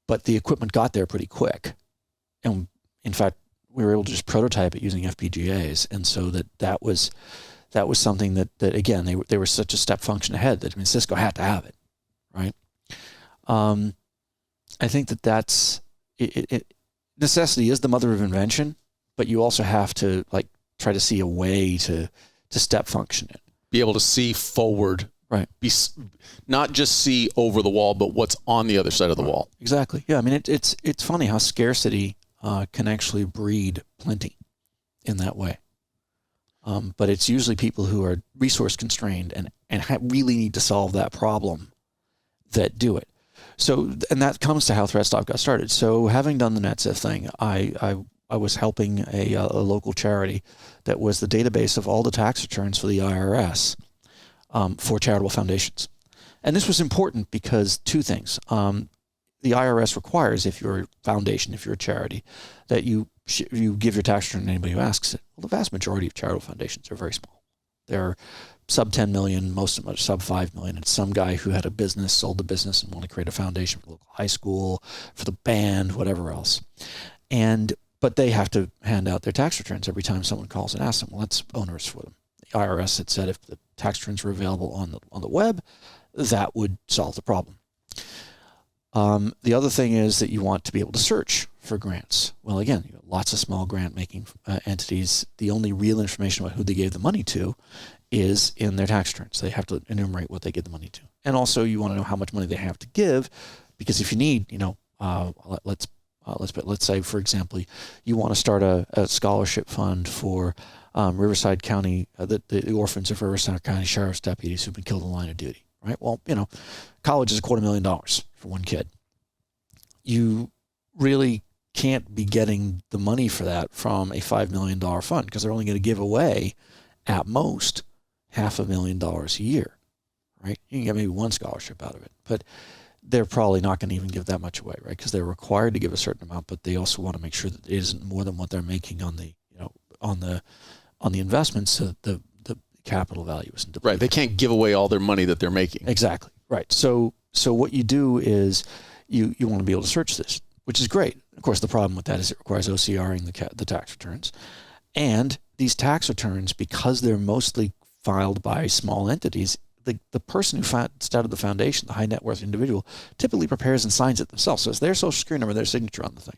But the equipment got there pretty quick. And in fact, we were able to just prototype it using FPGAs. And so that was something that again, they were such a step function ahead that, Cisco had to have it, right? I think that's necessity is the mother of invention, but you also have to try to see a way to step function it. Be able to see forward. Right. Not just see over the wall, but what's on the other side of the wall. Exactly. Yeah. It's funny how scarcity can actually breed plenty in that way. But it's usually people who are resource constrained and really need to solve that problem that do it. So, and that comes to how ThreatSTOP got started. So, having done the NetSIF thing, I was helping a local charity that was the database of all the tax returns for the IRS. For charitable foundations. And this was important because two things. The IRS requires, if you're a foundation, if you're a charity, that you give your tax return to anybody who asks it. Well, the vast majority of charitable foundations are very small. They're sub 10 million, most of them are sub 5 million. It's some guy who had a business, sold the business, and wanted to create a foundation for the local high school, for the band, whatever else. But they have to hand out their tax returns every time someone calls and asks them. Well, that's onerous for them. The IRS had said if the tax returns were available on the web, that would solve the problem. The other thing is that you want to be able to search for grants. Well, again, lots of small grant-making entities. The only real information about who they gave the money to is in their tax returns. They have to enumerate what they gave the money to. And also, you want to know how much money they have to give, because if you need, let's say, for example, you want to start a scholarship fund for Riverside County, the orphans of Riverside County sheriff's deputies who've been killed in the line of duty, right? Well, college is $250,000 for one kid. You really can't be getting the money for that from a $5 million fund, because they're only going to give away, at most, $500,000 a year, right? You can get maybe one scholarship out of it, but they're probably not going to even give that much away, right? Because they're required to give a certain amount, but they also want to make sure that it isn't more than what they're making on the investments, so the capital value isn't depleted. Right. They can't give away all their money that they're making. Exactly. Right. So what you do is you want to be able to search this, which is great. Of course, the problem with that is it requires OCRing the tax returns. And these tax returns, because they're mostly filed by small entities, the person who started the foundation, the high net worth individual, typically prepares and signs it themselves. So it's their social security number, their signature on the thing.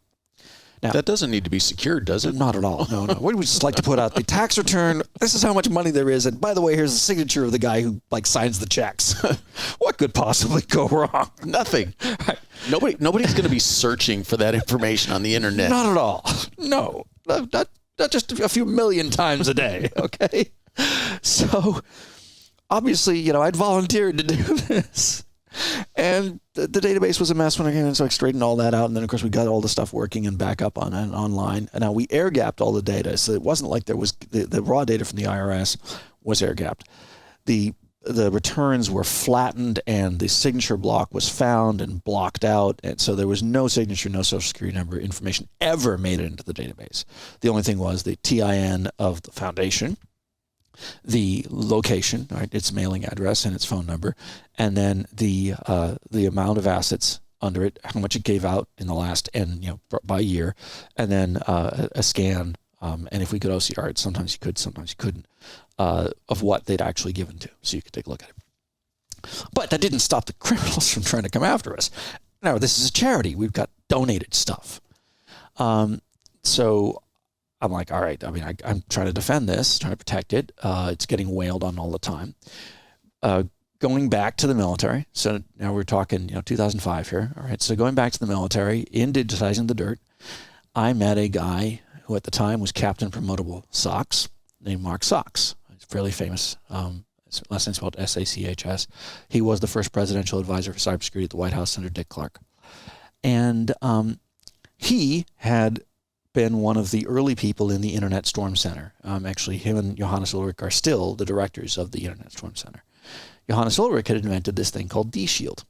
Now, that doesn't need to be secured, does it? Not at all. No. We would just like to put out the tax return. This is how much money there is. And by the way, here's the signature of the guy who signs the checks. What could possibly go wrong? Nothing. Nobody's going to be searching for that information on the internet. Not at all. No. Not just a few million times a day. Okay. So obviously, I'd volunteered to do this. And the database was a mess when I came in, so I straightened all that out. And then, of course, we got all the stuff working and back up online. And now we air-gapped all the data, so it wasn't like there was the raw data from the IRS was air-gapped. The returns were flattened, and the signature block was found and blocked out. And so there was no signature, no social security number information ever made it into the database. The only thing was the TIN of the foundation, the location, right, its mailing address and its phone number, and then the amount of assets under it, how much it gave out in the last, and by year, and then a scan. And if we could OCR it, sometimes you could, sometimes you couldn't, of what they'd actually given to, so you could take a look at it. But that didn't stop the criminals from trying to come after us. Now, this is a charity. We've got donated stuff. So I'm like, all right, I'm trying to defend this, trying to protect it. It's getting wailed on all the time. Going back to the military. So now we're talking, 2005 here. All right. So going back to the military in digitizing the dirt, I met a guy who at the time was Captain Promotable Socks, named Mark Socks. He's fairly famous. His last name's spelled SACHS. He was the first presidential advisor for cybersecurity at the White House under Dick Clark. And he had been one of the early people in the Internet Storm Center. Actually, him and Johannes Ulrich are still the directors of the Internet Storm Center. Johannes Ulrich had invented this thing called D-Shield.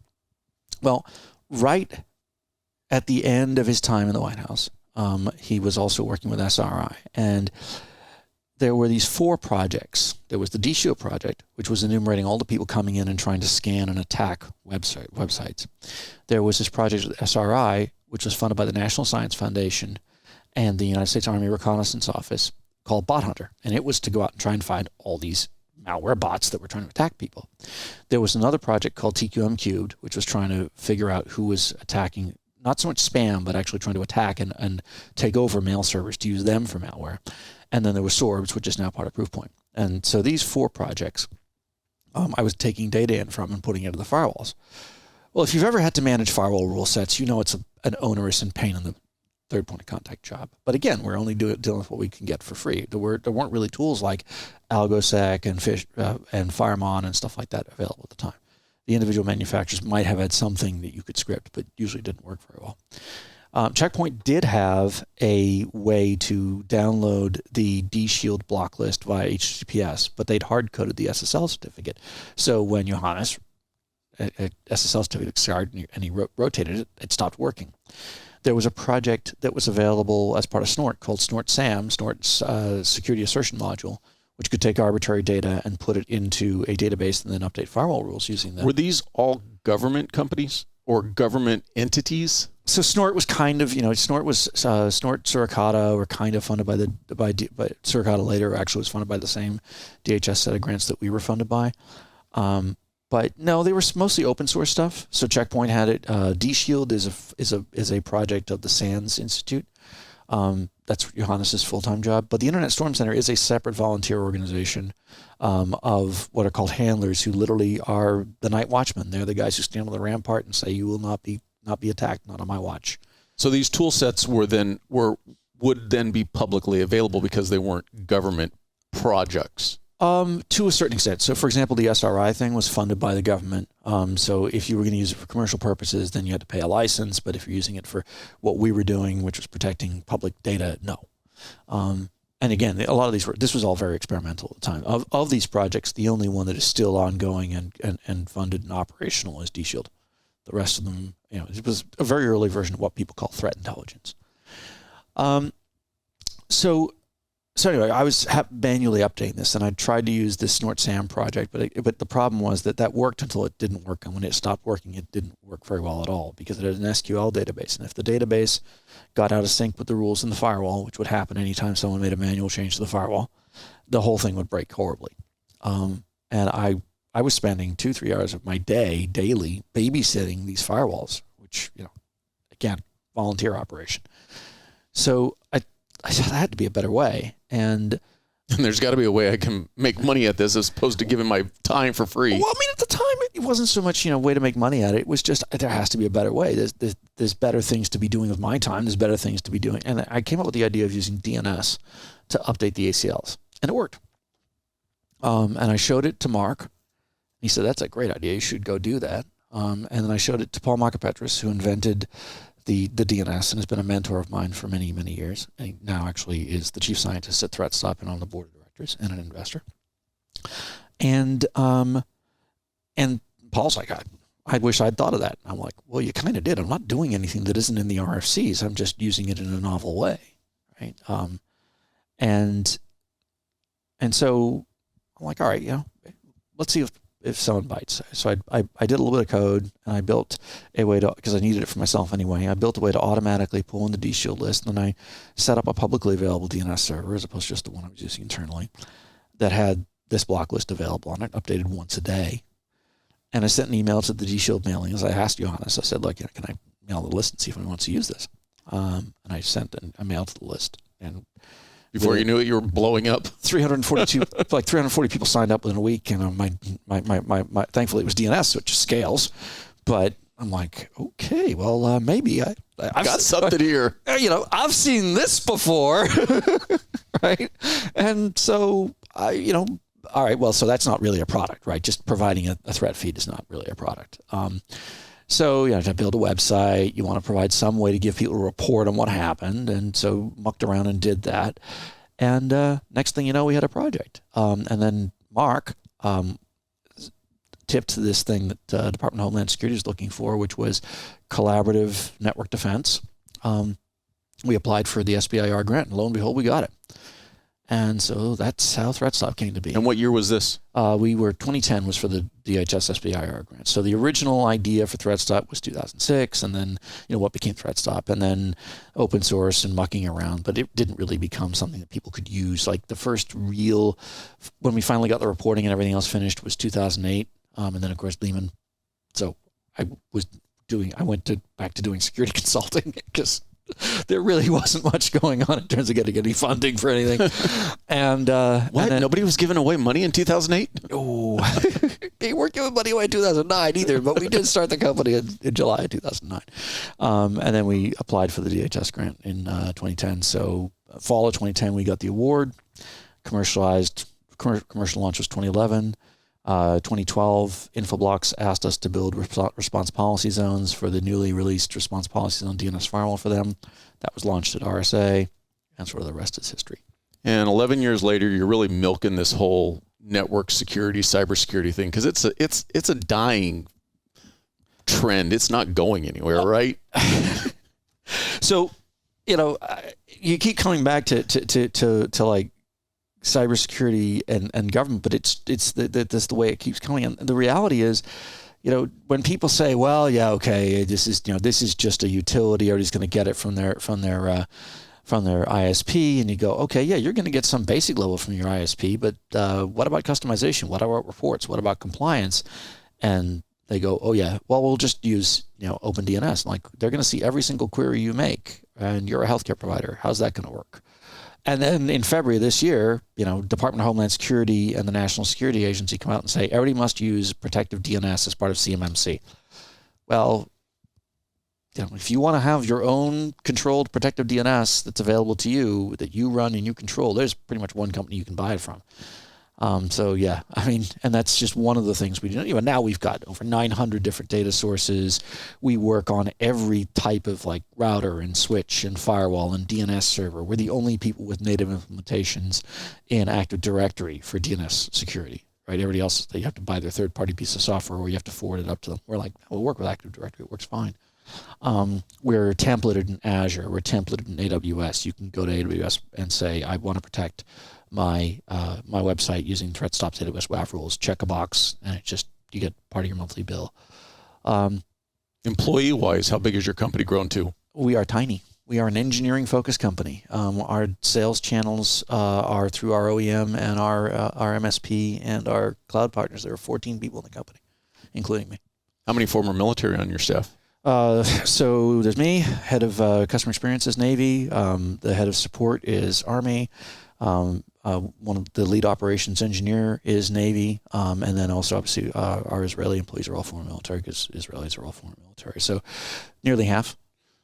Well, right at the end of his time in the White House, he was also working with SRI. And there were these 4 projects. There was the D-Shield project, which was enumerating all the people coming in and trying to scan and attack websites. There was this project with SRI, which was funded by the National Science Foundation and the United States Army Reconnaissance Office, called Bot Hunter. And it was to go out and try and find all these malware bots that were trying to attack people. There was another project called TQM Cubed, which was trying to figure out who was attacking, not so much spam, but actually trying to attack and take over mail servers to use them for malware. And then there was SORBS, which is now part of Proofpoint. And so these 4 projects, I was taking data in from and putting it into the firewalls. Well, if you've ever had to manage firewall rule sets, it's an onerous and pain in the third point of contact job. But again, we're only dealing with what we can get for free. There weren't really tools like AlgoSec and Firemon and stuff like that available at the time. The individual manufacturers might have had something that you could script, but usually didn't work very well. Checkpoint did have a way to download the D-Shield block list via HTTPS, but they'd hard-coded the SSL certificate. So when Johannes, SSL certificate expired and he rotated it, it stopped working. There was a project that was available as part of Snort called Snort SAM, Snort's security assertion module, which could take arbitrary data and put it into a database and then update firewall rules using them. Were these all government companies or government entities? So Snort was kind of, Snort was Snort Suricata were kind of funded by Suricata later actually was funded by the same DHS set of grants that we were funded by. But no, they were mostly open source stuff. So Checkpoint had it. D-Shield is a project of the SANS Institute. That's Johannes' full-time job. But the Internet Storm Center is a separate volunteer organization of what are called handlers, who literally are the night watchmen. They're the guys who stand on the rampart and say, "You will not be attacked, not on my watch." So these tool sets would then be publicly available because they weren't government projects. To a certain extent. So, for example, the SRI thing was funded by the government. So if you were going to use it for commercial purposes, then you had to pay a license. But if you're using it for what we were doing, which was protecting public data, no. And again, a lot of this was all very experimental at the time. Of these projects, the only one that is still ongoing and funded and operational is D-Shield. The rest of them, it was a very early version of what people call threat intelligence. So anyway, I was manually updating this, and I tried to use this Snort SAM project, but the problem was that worked until it didn't work, and when it stopped working, it didn't work very well at all because it had an SQL database, and if the database got out of sync with the rules in the firewall, which would happen anytime someone made a manual change to the firewall, the whole thing would break horribly. And I was spending 2-3 hours of my day daily babysitting these firewalls, which again, volunteer operation. So I said there had to be a better way. And there's got to be a way I can make money at this as opposed to giving my time for free. Well, at the time, it wasn't so much, way to make money at it. It was just, there has to be a better way. There's better things to be doing with my time. There's better things to be doing. And I came up with the idea of using DNS to update the ACLs. And it worked. And I showed it to Mark. He said, that's a great idea. You should go do that. And then I showed it to Paul Makapetris, who invented the DNS and has been a mentor of mine for many, many years. And he now actually is the chief scientist at ThreatSTOP and on the board of directors and an investor. And Paul's like, I wish I'd thought of that. I'm like, well, you kind of did. I'm not doing anything that isn't in the RFCs. I'm just using it in a novel way, right? And so I'm like, all right, let's see if someone bites. So I did a little bit of code, and I built a way to, because I needed it for myself anyway, I built a way to automatically pull in the DShield list, and then I set up a publicly available DNS server as opposed to just the one I was using internally that had this block list available on it, updated once a day. And I sent an email to the DShield mailing as I asked Johannes. I said, look, can I mail the list and see if anyone wants to use this? And I sent a mail to the list. And before you knew it, you were blowing up. 340 people signed up within a week, and my thankfully it was DNS, so it just scales. But I'm like, okay, well, maybe I've got something here. I've seen this before, right? And so all right, well, so that's not really a product, right? Just providing a threat feed is not really a product. So you have to build a website. You want to provide some way to give people a report on what happened. And so mucked around and did that. And next thing you know, we had a project. And then Mark tipped this thing that Department of Homeland Security is looking for, which was collaborative network defense. We applied for the SBIR grant, and lo and behold, we got it. And so that's how ThreatSTOP came to be. And what year was this? 2010 was for the DHS SBIR grant. So the original idea for ThreatSTOP was 2006, and then what became ThreatSTOP, and then open source and mucking around. But it didn't really become something that people could use. Like the first real, when we finally got the reporting and everything else finished, was 2008, and then of course Lehman. So I went back to doing security consulting because there really wasn't much going on in terms of getting any funding for anything. And what? And then, nobody was giving away money in 2008? Oh, they weren't giving money away in 2009 either, but we did start the company in July of 2009. And then we applied for the DHS grant in 2010. So fall of 2010, we got the award. Commercial launch was 2011. 2012, Infoblox asked us to build response policy zones for the newly released response policy zone DNS firewall for them. That was launched at RSA, and sort of the rest is history. And 11 years later, you're really milking this whole network security, cybersecurity thing, because it's a dying trend. It's not going anywhere, right? So, you keep coming back to like cybersecurity and government, but it's that's the way it keeps coming. And the reality is, when people say, well, yeah, okay, this is just a utility, everybody's going to get it from their ISP, and you go, okay, yeah, you're going to get some basic level from your ISP, but what about customization? What about reports? What about compliance? And they go, oh yeah, well, we'll just use OpenDNS. Like, they're going to see every single query you make, and you're a healthcare provider. How's that going to work? And then in February this year, Department of Homeland Security and the National Security Agency come out and say everybody must use protective DNS as part of CMMC. Well, if you want to have your own controlled protective DNS that's available to you, that you run and you control, there's pretty much one company you can buy it from. So yeah, and that's just one of the things we do. Now we've got over 900 different data sources. We work on every type of like router and switch and firewall and DNS server. We're the only people with native implementations in Active Directory for DNS security, right? Everybody else, they have to buy their third-party piece of software or you have to forward it up to them. We're like, we'll work with Active Directory. It works fine. We're templated in Azure. We're templated in AWS. You can go to AWS and say, I want to protect my website using ThreatSTOP's AWS WAF rules. Check a box, and you get part of your monthly bill. Employee-wise, how big is your company grown to? We are tiny. We are an engineering-focused company. Our sales channels are through our OEM and our MSP and our cloud partners. There are 14 people in the company, including me. How many former military on your staff? So there's me, head of customer experience is Navy. The head of support is Army. One of the lead operations engineer is Navy, and then also obviously our Israeli employees are all former military because Israelis are all former military. So nearly half.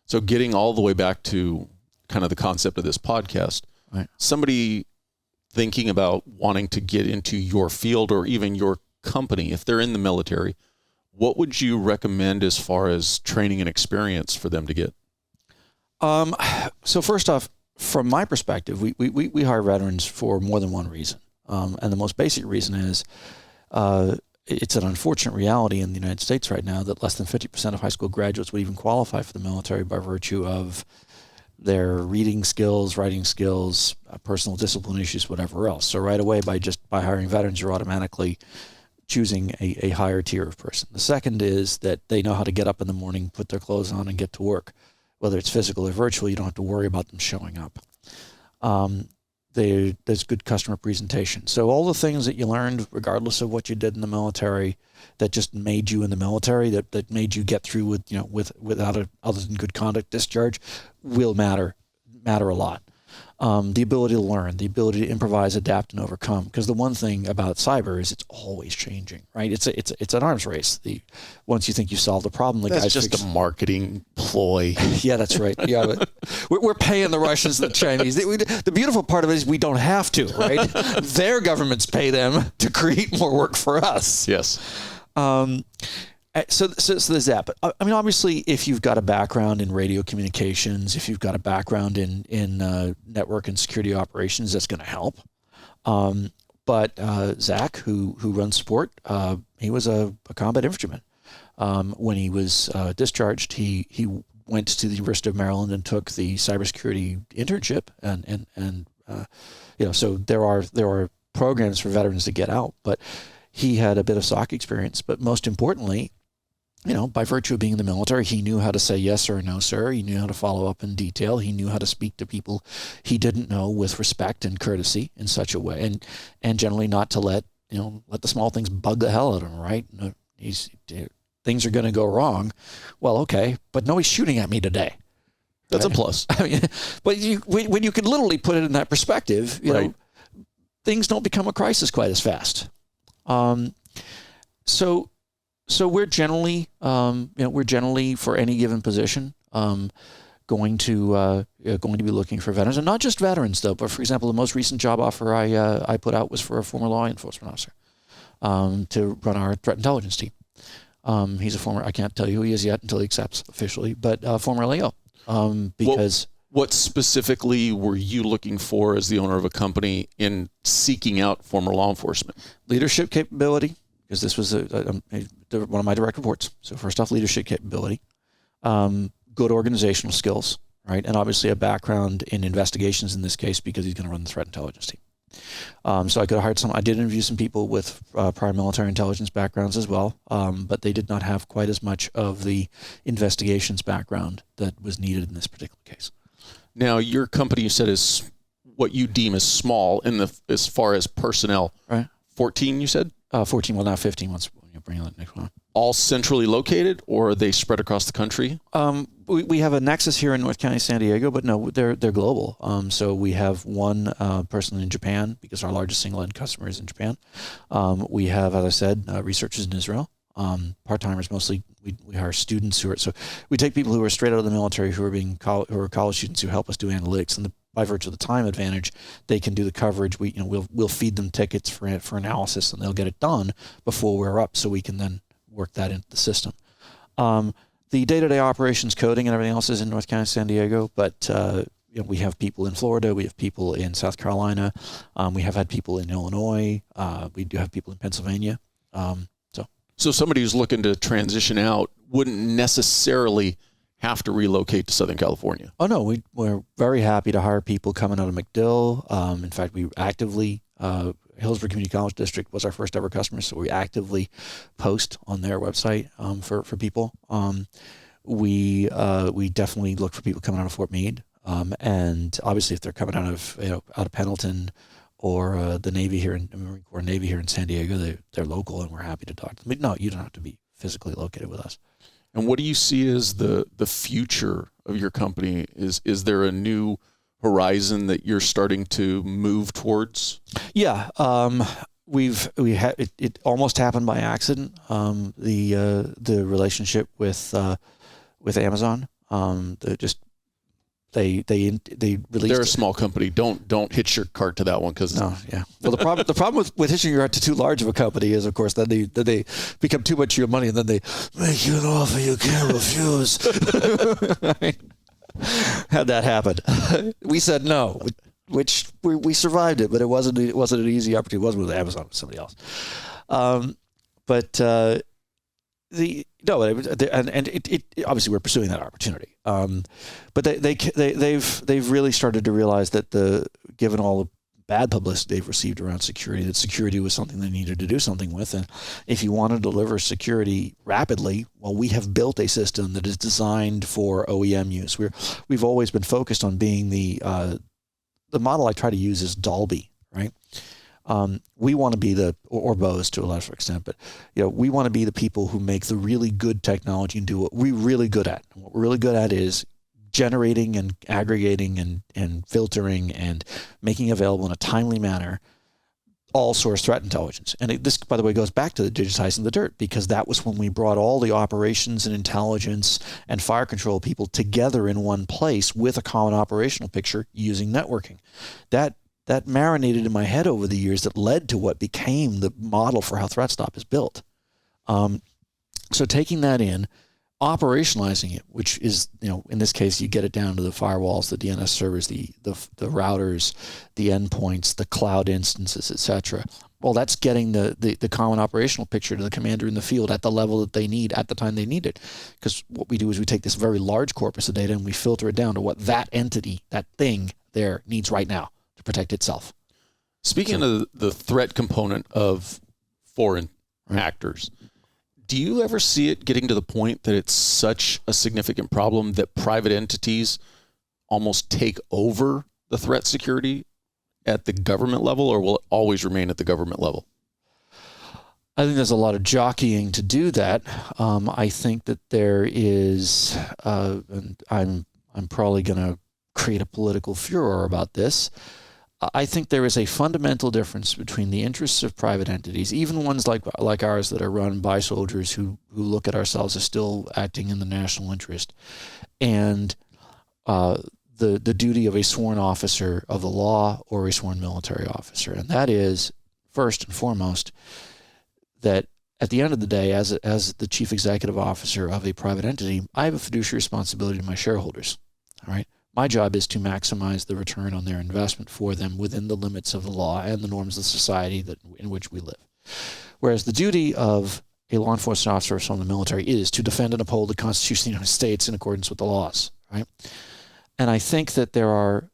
So getting all the way back to kind of the concept of this podcast, right. Somebody thinking about wanting to get into your field or even your company, if they're in the military, what would you recommend as far as training and experience for them to get? So first off, from my perspective, we hire veterans for more than one reason. And the most basic reason is it's an unfortunate reality in the United States right now that less than 50% of high school graduates would even qualify for the military by virtue of their reading skills, writing skills, personal discipline issues, whatever else. So right away, by hiring veterans, you're automatically choosing a higher tier of person. The second is that they know how to get up in the morning, put their clothes on, and get to work. Whether it's physical or virtual, you don't have to worry about them showing up. There's good customer presentation. So all the things that you learned, regardless of what you did in the military, that just made you in the military, that made you get through without other than good conduct discharge, will matter a lot. The ability to learn, the ability to improvise, adapt, and overcome. Because the one thing about cyber is it's always changing, right? It's an arms race. Once you think you solved the problem, that's just a marketing ploy. Yeah, that's right. Yeah, but we're paying the Russians and the Chinese. The beautiful part of it is we don't have to, right? Their governments pay them to create more work for us. Yes. So there's that. But I mean, obviously, if you've got a background in radio communications, if you've got a background in network and security operations, that's going to help. But Zach, who runs support, he was a combat infantryman. When he was discharged, he went to the University of Maryland and took the cybersecurity internship, and so there are programs for veterans to get out, but he had a bit of SOC experience. But most importantly, by virtue of being in the military, he knew how to say yes or no, sir. He knew how to follow up in detail. He knew how to speak to people he didn't know with respect and courtesy in such a way, and generally not to let the small things bug the hell out of him. Right? Things are going to go wrong. Well, okay, but nobody's shooting at me today. That's right? A plus. I mean, but when you can literally put it in that perspective, right. Things don't become a crisis quite as fast. So we're generally, for any given position, going to be looking for veterans, and not just veterans though. But for example, the most recent job offer I put out was for a former law enforcement officer to run our threat intelligence team. He's a former. I can't tell you who he is yet until he accepts officially, but former LAO. Because what specifically were you looking for as the owner of a company in seeking out former law enforcement? Leadership capability. Because this was one of my direct reports. So first off, leadership capability, good organizational skills, right? And obviously a background in investigations in this case because he's going to run the threat intelligence team. So I could have hired I did interview some people with prior military intelligence backgrounds as well, but they did not have quite as much of the investigations background that was needed in this particular case. Now, your company, you said, is what you deem as small as far as personnel. Right. 14, you said? 14, well, now 15 once you bring on the next one. All centrally located, or are they spread across the country? We have a nexus here in North County, San Diego, but no, they're global. So we have one person in Japan because our largest single end customer is in Japan. We have, as I said, researchers in Israel. Part-timers mostly. We hire students so we take people who are straight out of the military who are college students who help us do analytics, and by virtue of the time advantage, they can do the coverage. We'll feed them tickets for analysis, and they'll get it done before we're up, so we can then work that into the system. The day-to-day operations, coding, and everything else is in North County, San Diego, but we have people in Florida, we have people in South Carolina, we have had people in Illinois, we do have people in Pennsylvania. So somebody who's looking to transition out wouldn't necessarily have to relocate to Southern California. Oh, no, we're very happy to hire people coming out of MacDill. In fact, we actively, Hillsborough Community College District was our first ever customer, so we actively post on their website for people. We definitely look for people coming out of Fort Meade, and obviously if they're coming out of Pendleton or the Navy here in Marine Corps Navy here in San Diego, they're local, and we're happy to talk to them. But no, you don't have to be physically located with us. And what do you see as the future of your company? Is there a new horizon that you're starting to move towards? Yeah, it almost happened by accident. The relationship with Amazon, They released. They're a small company. Don't hitch your cart to that one because no, yeah. Well, the problem with hitching your cart to too large of a company is, of course, that they become too much of your money, and then they make you an offer you can't refuse. Had that happen. We said no, which we survived it, but it wasn't an easy opportunity. It wasn't with Amazon, it was somebody else. It obviously we're pursuing that opportunity. But they've really started to realize that given all the bad publicity they've received around security, that security was something they needed to do something with. And if you want to deliver security rapidly, well, we have built a system that is designed for OEM use. We've always been focused on being the model I try to use is Dolby, right? We want to be or Bose to a lesser extent, but we want to be the people who make the really good technology and do what we're really good at. And what we're really good at is generating and aggregating and filtering and making available in a timely manner all source threat intelligence. And this, by the way, goes back to the digitizing the dirt, because that was when we brought all the operations and intelligence and fire control people together in one place with a common operational picture using networking. That marinated in my head over the years, that led to what became the model for how ThreatSTOP is built. So taking that in, operationalizing it, which is, in this case, you get it down to the firewalls, the DNS servers, the routers, the endpoints, the cloud instances, etc. Well, that's getting the common operational picture to the commander in the field at the level that they need at the time they need it. Because what we do is we take this very large corpus of data and we filter it down to what that entity, that thing there, needs right now to protect itself. Speaking of the threat component of foreign actors, do you ever see it getting to the point that it's such a significant problem that private entities almost take over the threat security at the government level, or will it always remain at the government level? I think there's a lot of jockeying to do that. I think that there is, and I'm probably going to create a political furor about this. I think there is a fundamental difference between the interests of private entities, even ones like ours that are run by soldiers who look at ourselves as still acting in the national interest, and the duty of a sworn officer of the law or a sworn military officer. And that is, first and foremost, that at the end of the day, as the chief executive officer of a private entity, I have a fiduciary responsibility to my shareholders. All right. My job is to maximize the return on their investment for them within the limits of the law and the norms of society in which we live. Whereas the duty of a law enforcement officer from the military is to defend and uphold the Constitution of the United States in accordance with the laws, right? And I think that there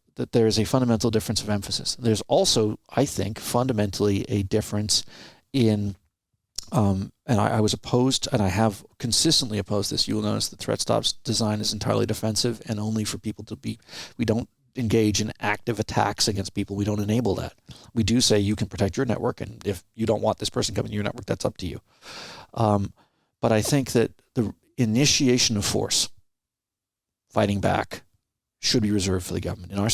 is a fundamental difference of emphasis. There's also, I think, fundamentally a difference in and I was opposed, and I have consistently opposed this. You will notice that ThreatSTOP's design is entirely defensive and only for people to be. We don't engage in active attacks against people. We don't enable that. We do say you can protect your network, and if you don't want this person coming to your network, that's up to you. But I think that the initiation of force, fighting back, should be reserved for the government. In our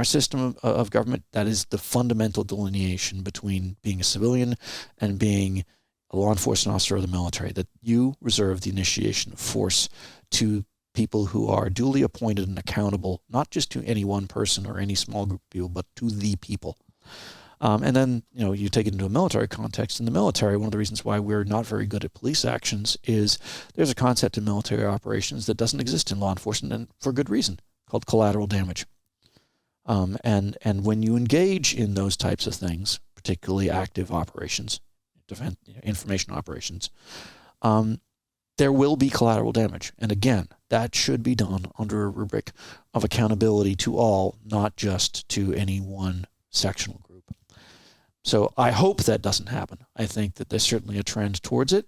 system of government, that is the fundamental delineation between being a civilian and being a law enforcement officer of the military, that you reserve the initiation of force to people who are duly appointed and accountable, not just to any one person or any small group of people, but to the people. And then, you take it into a military context. In the military, one of the reasons why we're not very good at police actions is there's a concept in military operations that doesn't exist in law enforcement, and for good reason, called collateral damage. And when you engage in those types of things, particularly active operations, defense, information operations, there will be collateral damage. And again, that should be done under a rubric of accountability to all, not just to any one sectional group. So I hope that doesn't happen. I think that there's certainly a trend towards it.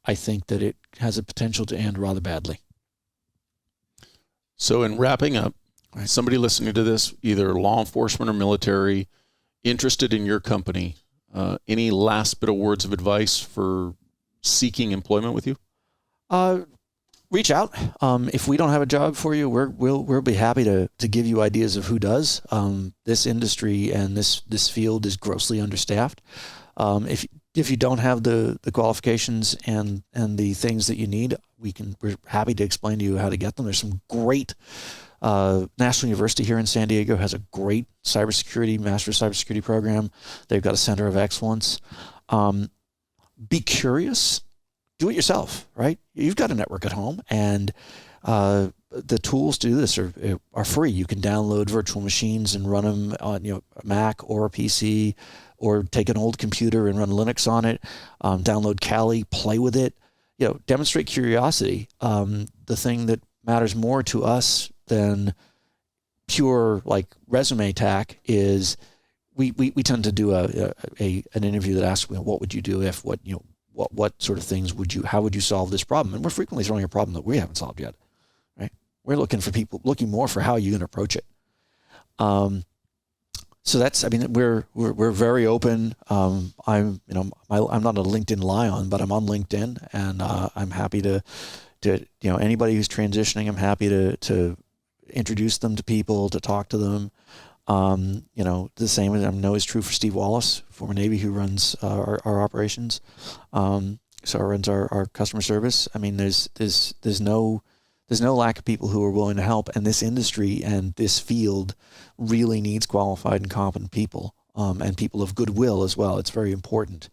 I think that it has a potential to end rather badly. So in wrapping up, somebody listening to this, either law enforcement or military, interested in your company, any last bit of words of advice for seeking employment with you? Reach out. If we don't have a job for you, we'll be happy to give you ideas of who does. This industry and this field is grossly understaffed. If you don't have the qualifications and the things that you need, we're happy to explain to you how to get them. There's some great National University here in San Diego has a great master cybersecurity program. They've got a center of excellence. Be curious. Do it yourself, right? You've got a network at home, and the tools to do this are free. You can download virtual machines and run them on a Mac or a PC, or take an old computer and run Linux on it. Download Kali, play with it. Demonstrate curiosity. The thing that matters more to us than pure resume tack is we tend to do an interview that asks, what would you do if, what sort of things how would you solve this problem? And we're frequently throwing a problem that we haven't solved yet, right? We're looking more for how you can approach it. So that's, we're very open. I'm not a LinkedIn lion, but I'm on LinkedIn, and I'm happy to anybody who's transitioning, I'm happy to introduce them to people, to talk to them. The same I know is true for Steve Wallace, former Navy, who runs our operations. So runs our customer service. There's no lack of people who are willing to help, and this industry and this field really needs qualified and competent people, and people of goodwill as well. It's very important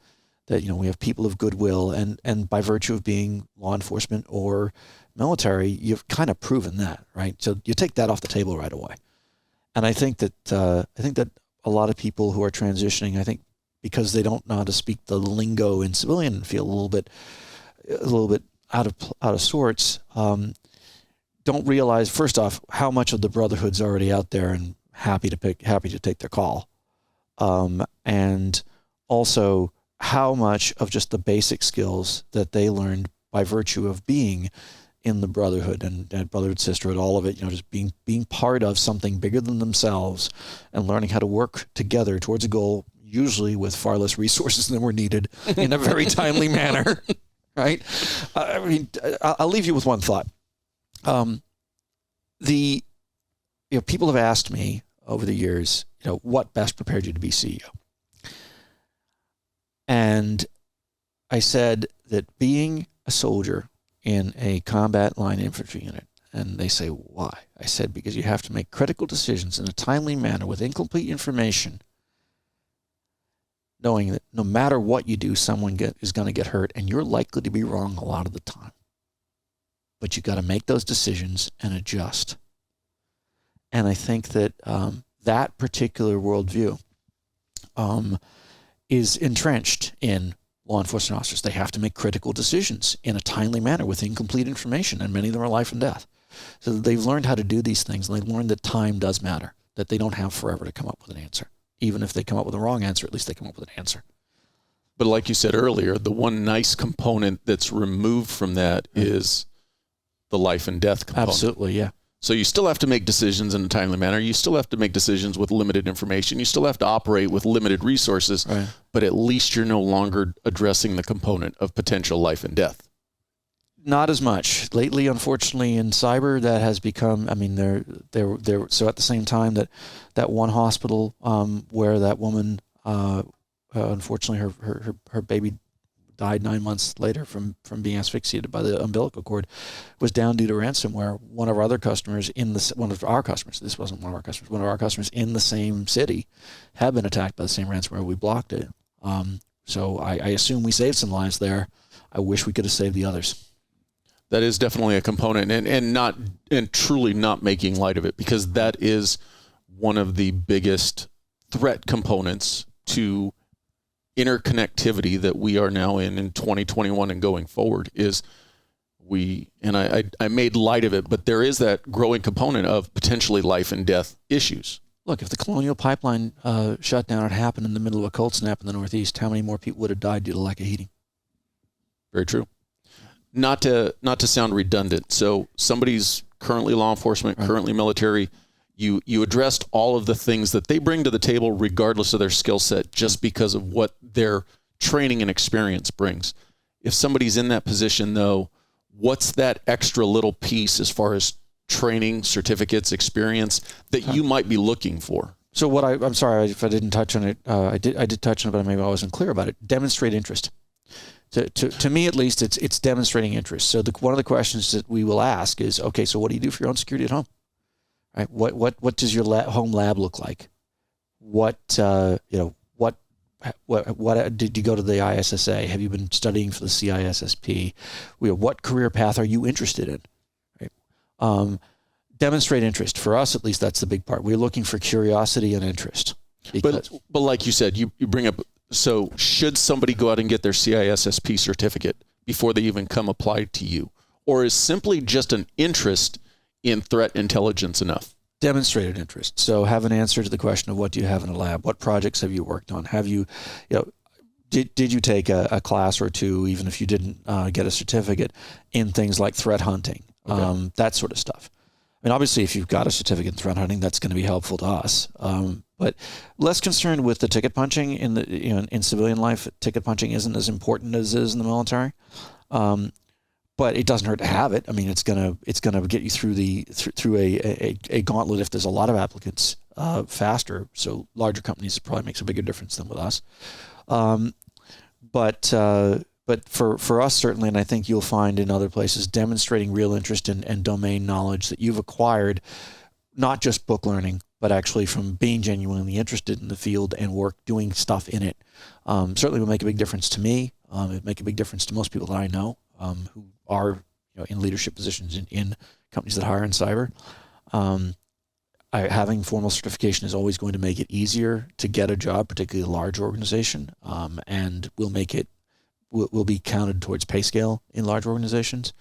that we have people of goodwill, and by virtue of being law enforcement or military, you've kind of proven that, right? So you take that off the table right away. And I think that a lot of people who are transitioning, I think because they don't know how to speak the lingo in civilian, feel a little bit out of sorts. Don't realize, first off, how much of the brotherhood's already out there and happy to take their call, and also how much of just the basic skills that they learned by virtue of being in the brotherhood and brotherhood, sisterhood, all of it, just being part of something bigger than themselves and learning how to work together towards a goal, usually with far less resources than were needed, in a very timely manner, right? I'll leave you with one thought. People have asked me over the years, what best prepared you to be CEO? And I said that being a soldier in a combat line infantry unit, and they say, why? I said, because you have to make critical decisions in a timely manner with incomplete information, knowing that no matter what you do, someone is going to get hurt, and you're likely to be wrong a lot of the time. But you got to make those decisions and adjust. And I think that that particular worldview is entrenched in law enforcement officers. They have to make critical decisions in a timely manner with incomplete information, and many of them are life and death. So they've learned how to do these things, and they've learned that time does matter, that they don't have forever to come up with an answer. Even if they come up with the wrong answer, at least they come up with an answer. But like you said earlier, the one nice component that's removed from that is the life and death component. Absolutely, yeah. So you still have to make decisions in a timely manner. You still have to make decisions with limited information. You still have to operate with limited resources, right. But at least you're no longer addressing the component of potential life and death. Not as much. Lately, unfortunately, in cyber, that has become, so at the same time that one hospital where that woman, unfortunately, her baby died 9 months later from being asphyxiated by the umbilical cord, was down due to ransomware. One of our customers in the same city had been attacked by the same ransomware. We blocked it. So I assume we saved some lives there. I wish we could have saved the others. That is definitely a component, and truly not making light of it, because that is one of the biggest threat components to interconnectivity that we are now in 2021 and going forward. I made light of it, but there is that growing component of potentially life and death issues. Look, if the Colonial Pipeline shutdown had happened in the middle of a cold snap in the Northeast, how many more people would have died due to lack of heating? Very true. Not to sound redundant. So somebody's currently law enforcement, right, currently military. You addressed all of the things that they bring to the table regardless of their skill set, just because of what their training and experience brings. If somebody's in that position, though, what's that extra little piece as far as training, certificates, experience that you might be looking for? So I'm sorry if I didn't touch on it. I did touch on it, but maybe I wasn't clear about it. Demonstrate interest. To me, at least, it's demonstrating interest. So one of the questions that we will ask is, okay, so what do you do for your own security at home? right? What does your home lab look like? What did you go to the ISSA? Have you been studying for the CISSP? What career path are you interested in? Right? Demonstrate interest. For us, at least, that's the big part. We're looking for curiosity and interest. But like you said, you bring up, so should somebody go out and get their CISSP certificate before they even come apply to you? Or is simply just an interest in threat intelligence enough? Demonstrated interest. So have an answer to the question of what do you have in a lab? What projects have you worked on? Have you, did you take a class or two, even if you didn't get a certificate, in things like threat hunting, that sort of stuff? I mean, obviously, if you've got a certificate in threat hunting, that's going to be helpful to us. But less concerned with the ticket punching in civilian life. Ticket punching isn't as important as it is in the military. But it doesn't hurt to have it. I mean, it's gonna get you through through a gauntlet if there's a lot of applicants faster. So larger companies, it probably makes a bigger difference than with us. But for us certainly, and I think you'll find in other places, demonstrating real interest and domain knowledge that you've acquired, not just book learning, but actually from being genuinely interested in the field and doing stuff in it, certainly will make a big difference to me. It'll make a big difference to most people that I know. Who are in leadership positions in companies that hire in cyber. Having formal certification is always going to make it easier to get a job, particularly a large organization, and will be counted towards pay scale in large organizations.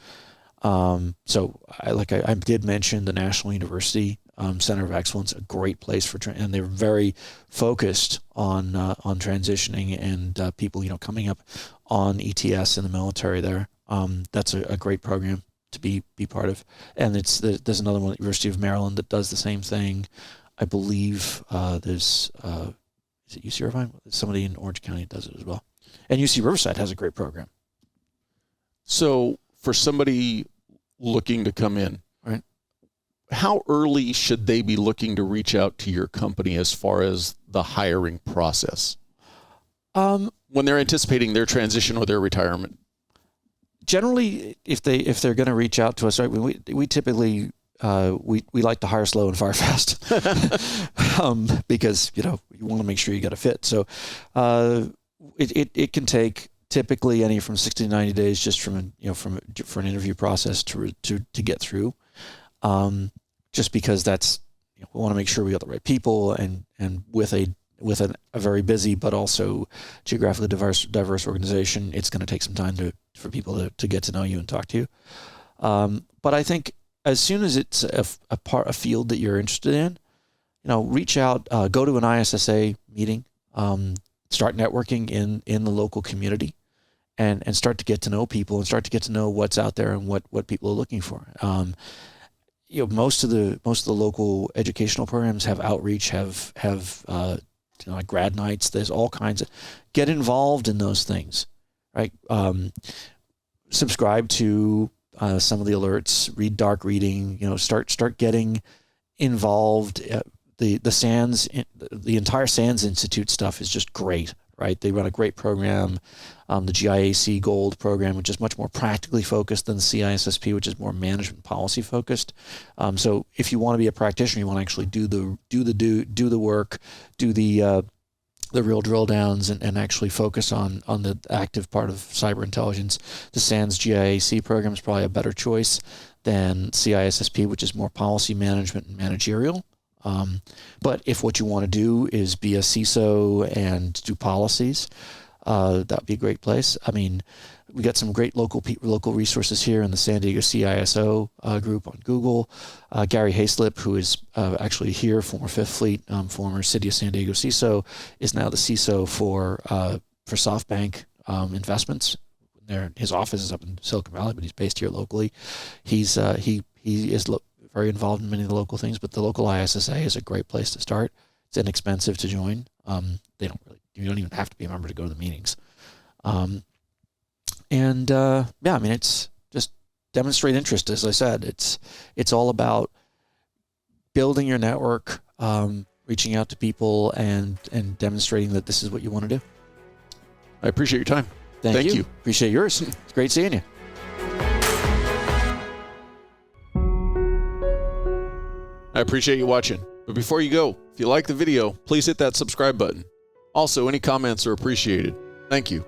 So I did mention the National University Center of Excellence, a great place for and they're very focused on transitioning and people coming up on ETS in the military there. That's a great program to be part of. And there's another one at the University of Maryland that does the same thing. I believe there's is it UC Irvine? Somebody in Orange County does it as well. And UC Riverside has a great program. So for somebody looking to come in, right, how early should they be looking to reach out to your company as far as the hiring process? When they're anticipating their transition or their retirement? Generally, if they're going to reach out to us, right, we typically we like to hire slow and fire fast, because you want to make sure you get a fit. So it can take typically anywhere from 60 to 90 days just for an interview process to get through. Just because that's we want to make sure we got the right people and with a very busy but also geographically diverse organization, it's going to take some time for people to get to know you and talk to you. But I think as soon as it's a field that you're interested in, reach out, go to an ISSA meeting, start networking in the local community, and start to get to know people and start to get to know what's out there and what people are looking for. Most of the local educational programs have outreach, have like grad nights. There's all kinds of, get involved in those things, right? Subscribe to some of the alerts, read dark reading, start getting involved. The entire SANS Institute stuff is just great, right? They run a great program, the GIAC Gold program, which is much more practically focused than the CISSP, which is more management policy focused. So if you want to be a practitioner, you want to actually do the work, do the real drill downs and actually focus on the active part of cyber intelligence, the SANS GIAC program is probably a better choice than CISSP, which is more policy management and managerial. But if what you want to do is be a CISO and do policies, that would be a great place. I mean, we got some great local resources here in the San Diego CISO group on Google. Gary Hayslip, who is actually here, former Fifth Fleet, former City of San Diego CISO, is now the CISO for SoftBank Investments. His office is up in Silicon Valley, but he's based here locally. He is very involved in many of the local things, but the local ISSA is a great place to start. It's inexpensive to join. You don't even have to be a member to go to the meetings. It's just demonstrate interest. As I said, it's all about building your network, reaching out to people and demonstrating that this is what you want to do. I appreciate your time. Thank you. Appreciate yours. It's great seeing you. I appreciate you watching. But before you go, if you like the video, please hit that subscribe button. Also, any comments are appreciated. Thank you.